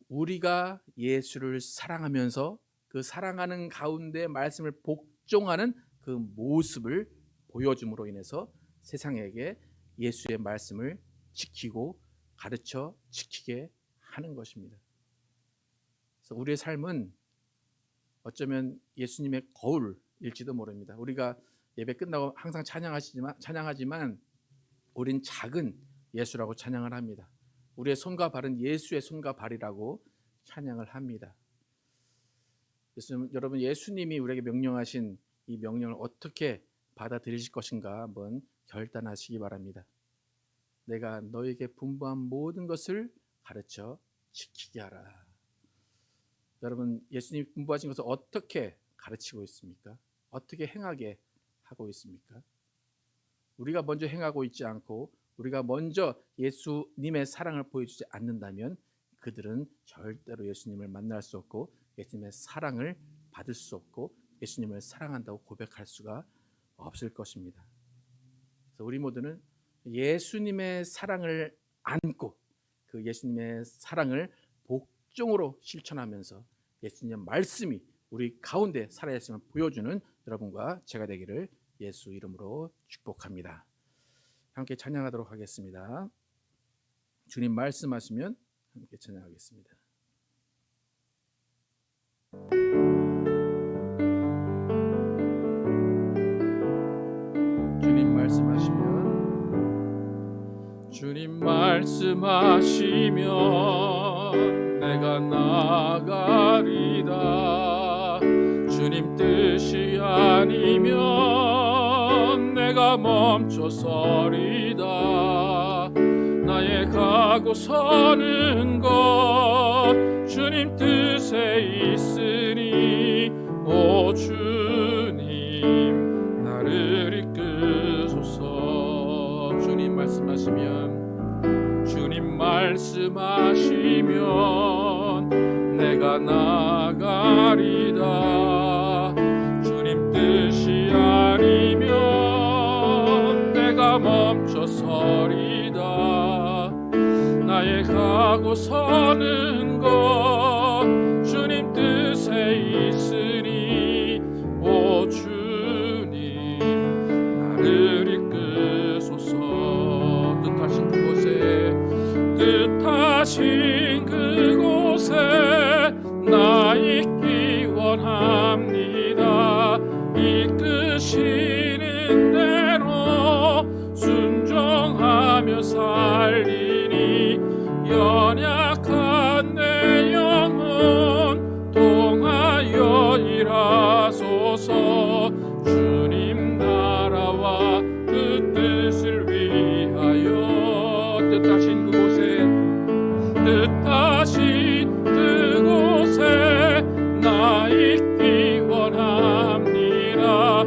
우리가 예수를 사랑하면서 그 사랑하는 가운데 말씀을 복종하는 그 모습을 보여줌으로 인해서 세상에게 예수의 말씀을 지키고 가르쳐 지키게 하는 것입니다. 그래서 우리의 삶은 어쩌면 예수님의 거울일지도 모릅니다. 우리가 예배 끝나고 항상 찬양하지만 우린 작은 예수라고 찬양을 합니다. 우리의 손과 발은 예수의 손과 발이라고 찬양을 합니다. 그래서 여러분, 예수님이 우리에게 명령하신 이 명령을 어떻게 받아들이실 것인가 한번 결단하시기 바랍니다. 내가 너에게 분부한 모든 것을 가르쳐 지키게 하라. 여러분, 예수님이 분부하신 것을 어떻게 가르치고 있습니까? 어떻게 행하게 하고 있습니까? 우리가 먼저 행하고 있지 않고 우리가 먼저 예수님의 사랑을 보여주지 않는다면 그들은 절대로 예수님을 만날 수 없고 예수님의 사랑을 받을 수 없고 예수님을 사랑한다고 고백할 수가 없을 것입니다. 그래서 우리 모두는 예수님의 사랑을 안고 그 예수님의 사랑을 복종으로 실천하면서 예수님의 말씀이 우리 가운데 살아있음을 보여주는 여러분과 제가 되기를 예수 이름으로 축복합니다. 함께 찬양하도록 하겠습니다. 주님 말씀하시면 함께 찬양하겠습니다. 주님 말씀하시면 주님 말씀하시면 내가 나가리다. 주님 뜻이 아니면 내가 멈춰서리다. 나의 가고 서는 것 주님 뜻에 있으니 오 주님 나를 이끄소서. 주님 말씀하시면 내가 나가리다. 주님 뜻이 아니면 내가 멈춰서리다. 나의 가고 서는 것 주님 뜻에 있으니 살리니 연약한 내 영혼 통하여 일하소서. 주님 나라와 그 뜻을 위하여 뜻하신 그곳에 나 있기 원합니다.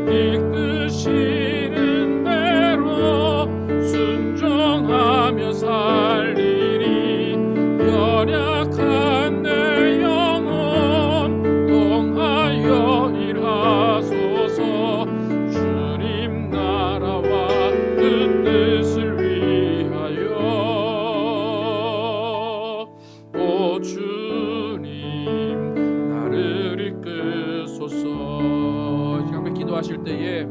이끄시는 대로 순종하며 살리니 연약한 내 영혼 통하여 일하소서. 주님 나라와 그 뜻을 위하여. 오 주님 나를 이끄소서. 지금 기도하실 때에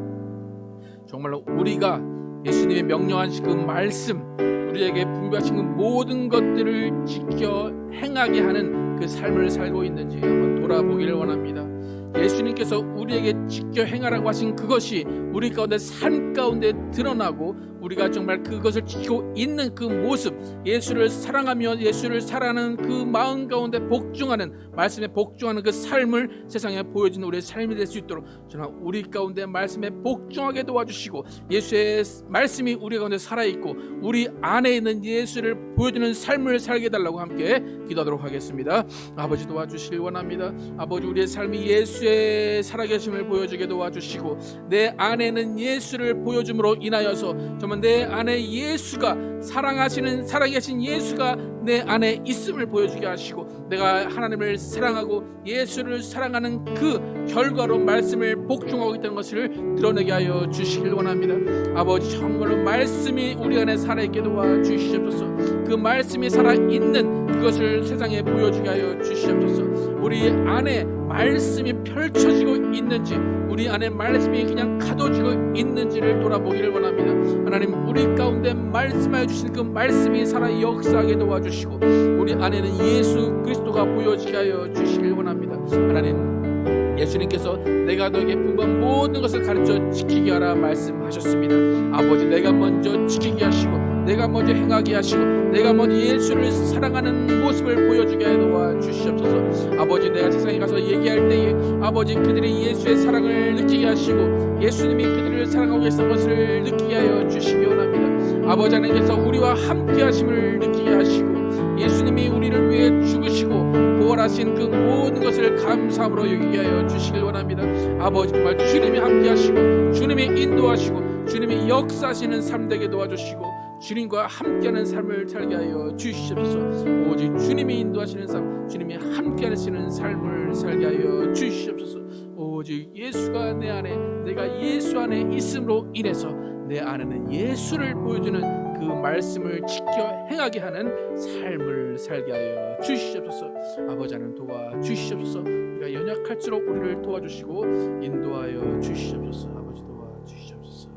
정말로 우리가 예수님의 명령하신 그 말씀, 우리에게 분별하신 그 모든 것들을 지켜 행하게 하는 그 삶을 살고 있는지 한번 돌아보기를 원합니다. 예수님께서 우리에게 지켜 행하라고 하신 그것이 우리 가운데 삶 가운데 드러나고 우리가 정말 그것을 지키고 있는 그 모습, 예수를 사랑하며 예수를 사랑하는 그 마음 가운데 복종하는, 말씀에 복종하는 그 삶을 세상에 보여주는 우리의 삶이 될 수 있도록 정말 우리 가운데 말씀에 복종하게 도와주시고, 예수의 말씀이 우리 가운데 살아있고 우리 안에 있는 예수를 보여주는 삶을 살게 해달라고 함께 기도하도록 하겠습니다. 아버지 도와주시길 원합니다. 아버지 우리의 삶이 예수의 살아계심을 보여주게 도와주시고, 내 안에는 예수를 보여줌으로 인하여서 정말 내 안에 예수가 사랑하시는, 살아계신 예수가 내 안에 있음을 보여주게 하시고, 내가 하나님을 사랑하고 예수를 사랑하는 그 결과로 말씀을 복종하고 있다는 것을 드러내게 하여 주시길 원합니다. 아버지 정말로 말씀이 우리 안에 살아있게 도와주시옵소서. 그 말씀이 살아있는 그것을 세상에 보여주게 하여 주시옵소서. 우리 안에 말씀이 펼쳐지고 있는지, 우리 안에 말씀이 그냥 가둬지고 있는지를 돌아보기를 원합니다. 하나님 우리 가운데 말씀하여 주신 그 말씀이 살아 역사하게 도와주시고, 우리 안에는 예수 그리스도가 보여지게 하여 주시길 원합니다. 하나님 예수님께서 내가 너에게 분부한 모든 것을 가르쳐 지키게 하라 말씀하셨습니다. 아버지 내가 먼저 지키게 하시고, 내가 먼저 행하게 하시고, 내가 먼저 예수를 사랑하는 모습을 보여주게 하여 도와주시옵소서. 아버지 내가 세상에 가서 얘기할 때에 아버지 그들이 예수의 사랑을 느끼게 하시고, 예수님이 그들을 사랑하고 계신 것을 느끼게 하여 주시기 원합니다. 아버지 하나님께서 우리와 함께 하심을 느끼게 하시고, 예수님이 우리를 위해 죽으시고 부활하신 그 모든 것을 감사함으로 여기게 하여 주시길 원합니다. 아버지 정말 주님이 함께 하시고, 주님이 인도하시고, 주님이 역사하시는 삶 되게 도와주시고, 주님과 함께하는 삶을 살게 하여 주시옵소서. 오직 주님이 인도하시는 삶, 주님이 함께 하시는 삶을 살게 하여 주시옵소서. 오직 예수가 내 안에, 내가 예수 안에 있음으로 인해서 내 안에는 예수를 보여주는 그 말씀을 지켜 행하게 하는 삶을 살게 하여 주시옵소서. 아버지 하나님 도와주시옵소서. 우리가 연약할수록 우리를 도와주시고 인도하여 주시옵소서. 아버지 도와주시옵소서.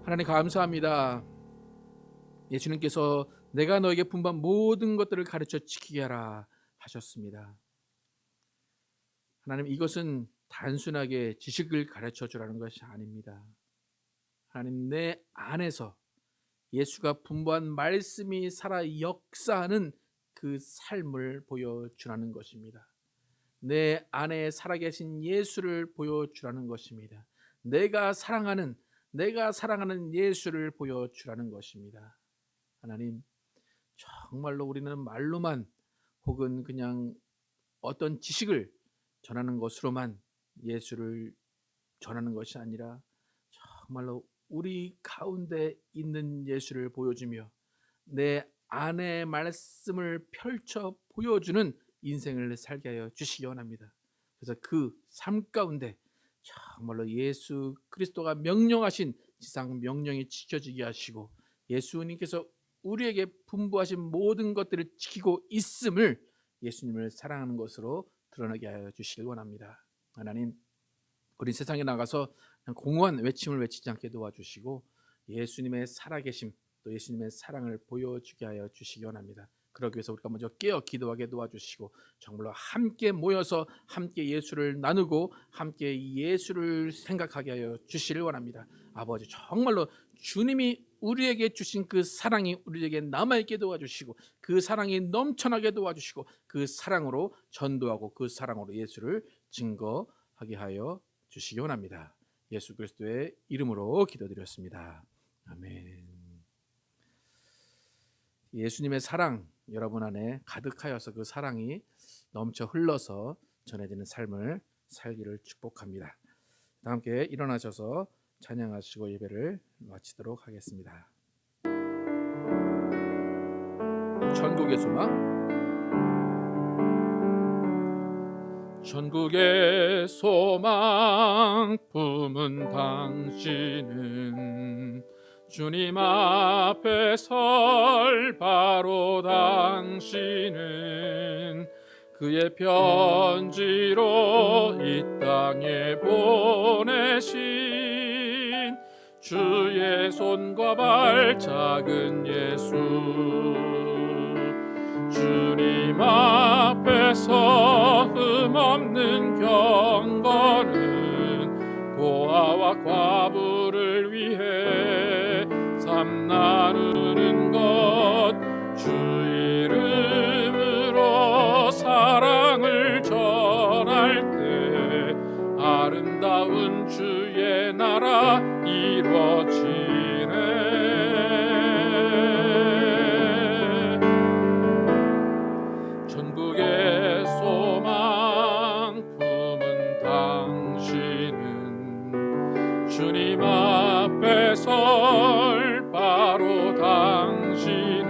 하나님 감사합니다. 예수님께서 내가 너에게 분부한 모든 것들을 가르쳐 지키게 하라 하셨습니다. 하나님 이것은 단순하게 지식을 가르쳐 주라는 것이 아닙니다. 하나님 내 안에서 예수가 분부한 말씀이 살아 역사하는 그 삶을 보여주라는 것입니다. 내 안에 살아계신 예수를 보여주라는 것입니다. 내가 사랑하는 예수를 보여주라는 것입니다. 하나님 정말로 우리는 말로만 혹은 그냥 어떤 지식을 전하는 것으로만 예수를 전하는 것이 아니라 정말로 우리 가운데 있는 예수를 보여주며 내 안의 말씀을 펼쳐 보여주는 인생을 살게 하여 주시기 원합니다. 그래서 그 삶 가운데 정말로 예수 그리스도가 명령하신 지상 명령이 지켜지게 하시고, 예수님께서 우리에게 분부하신 모든 것들을 지키고 있음을 예수님을 사랑하는 것으로 드러나게 하여 주시길 원합니다. 하나님 우리 세상에 나가서 공허한 외침을 외치지 않게 도와주시고, 예수님의 살아계심 또 예수님의 사랑을 보여주게 하여 주시기 원합니다. 그러기 위해서 우리가 먼저 깨어 기도하게 도와주시고, 정말로 함께 모여서 함께 예수를 나누고 함께 예수를 생각하게 하여 주시길 원합니다. 아버지 정말로 주님이 우리에게 주신 그 사랑이 우리에게 남아있게 도와주시고 그 사랑이 넘쳐나게 도와주시고 그 사랑으로 전도하고 그 사랑으로 예수를 증거하게 하여 주시기 원합니다. 예수 그리스도의 이름으로 기도드렸습니다. 아멘. 예수님의 사랑 여러분 안에 가득하여서 그 사랑이 넘쳐 흘러서 전해지는 삶을 살기를 축복합니다. 다 함께 일어나셔서 찬양하시고 예배를 마치도록 하겠습니다. 전국의 소망. 전국의 소망 품은 당신은 주님 앞에 설 바로 당신은 그의 편지로 이 땅에 보내신 주의 손과 발 작은 예수 주님 앞에서 흠없는 경건은 고아와 과부를 위해 삶 나누는 것 주 이름으로 사랑을 전할 때 아름다운 주의 나라 이루어지네. 전국의 소망 품은 당신은 주님 앞에 설 바로 당신은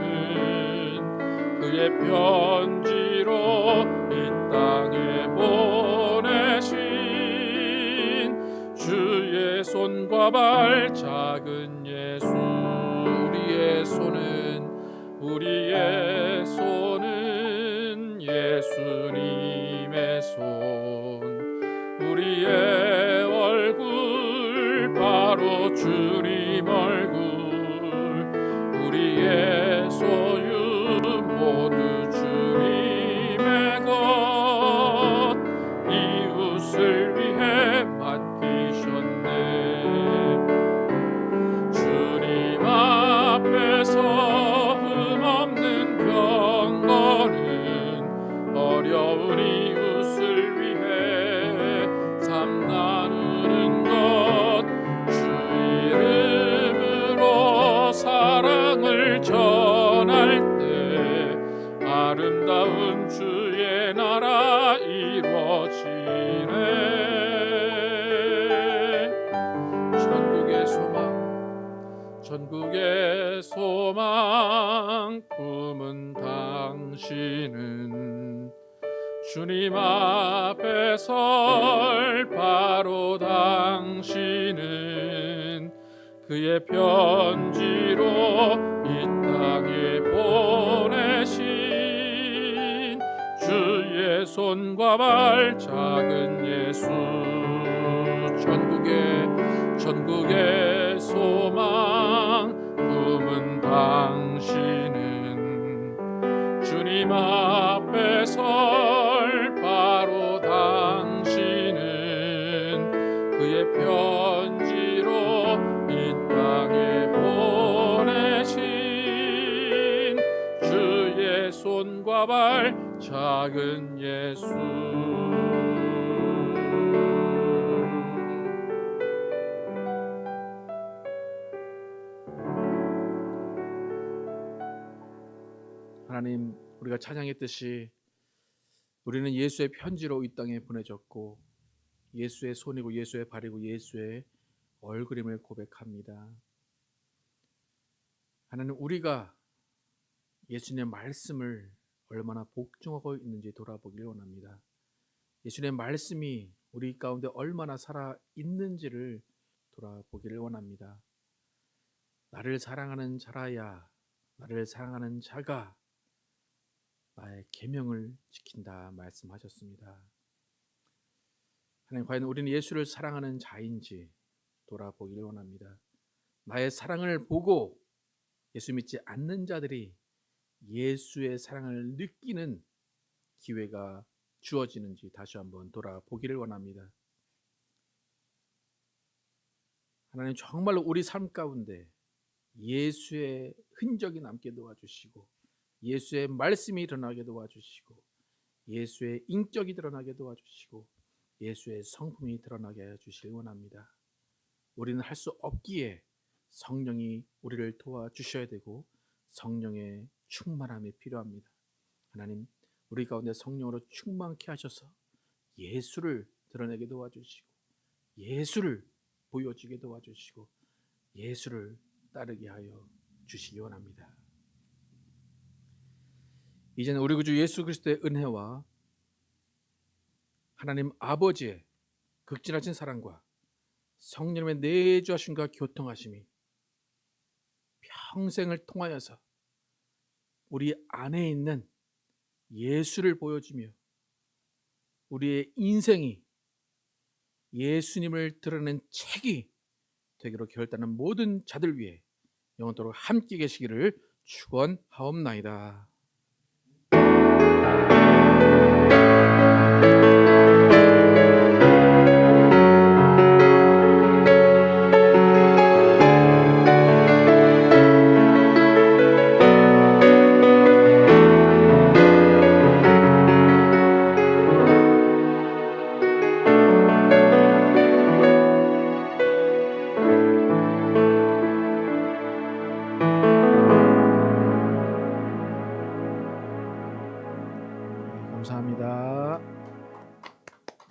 그의 편지로 이 땅에 보내신 주의 손과 발 작은 예수 우리의 손은 예수님의 손 우리의 얼굴 바로 주님 얼굴 우리의 소유 모두 주님의 것 이웃을 위해 맡기셨네. 주님 앞에서 흠없는 경건은 어려운 이웃을 위해 삶 나누는 것 주 이름으로 사랑을 전할 때 아름다운 주의 나라 이루어지네. 전국의 소망 품은 당신은 주님 앞에 설 바로 당신은 그의 편지로 이 땅에 보내신 주의 손과 발 작은 예수 전국의 소망 품은 당신은 주님 앞에 설 바로 당신은 그의 편지로 이 땅에 보내신 주의 손과 발 작은 예수 하나님, 우리가 찬양했듯이 우리는 예수의 편지로 이 땅에 보내졌고 예수의 손이고 예수의 발이고 예수의 얼굴임을 고백합니다. 하나님, 우리가 예수님의 말씀을 얼마나 복종하고 있는지 돌아보기를 원합니다. 예수님의 말씀이 우리 가운데 얼마나 살아 있는지를 돌아보기를 원합니다. 나를 사랑하는 자라야, 나를 사랑하는 자가 나의 계명을 지킨다 말씀하셨습니다. 하나님, 과연 우리는 예수를 사랑하는 자인지 돌아보기를 원합니다. 나의 사랑을 보고 예수 믿지 않는 자들이 예수의 사랑을 느끼는 기회가 주어지는지 다시 한번 돌아보기를 원합니다. 하나님, 정말로 우리 삶 가운데 예수의 흔적이 남게 도와주시고 예수의 말씀이 드러나게 도와주시고 예수의 인격이 드러나게 도와주시고 예수의 성품이 드러나게 해 주시길 원합니다. 우리는 할 수 없기에 성령이 우리를 도와주셔야 되고 성령의 충만함이 필요합니다. 하나님, 우리 가운데 성령으로 충만케 하셔서 예수를 드러내게 도와주시고 예수를 보여주게 도와주시고 예수를 따르게 하여 주시기 원합니다. 이제는 우리 구주 예수 그리스도의 은혜와 하나님 아버지의 극진하신 사랑과 성령의 내주하심과 교통하심이 평생을 통하여서 우리 안에 있는 예수를 보여주며 우리의 인생이 예수님을 드러낸 책이 되기로 결단한 모든 자들 위해 영원토록 함께 계시기를 축원하옵나이다. 감사합니다.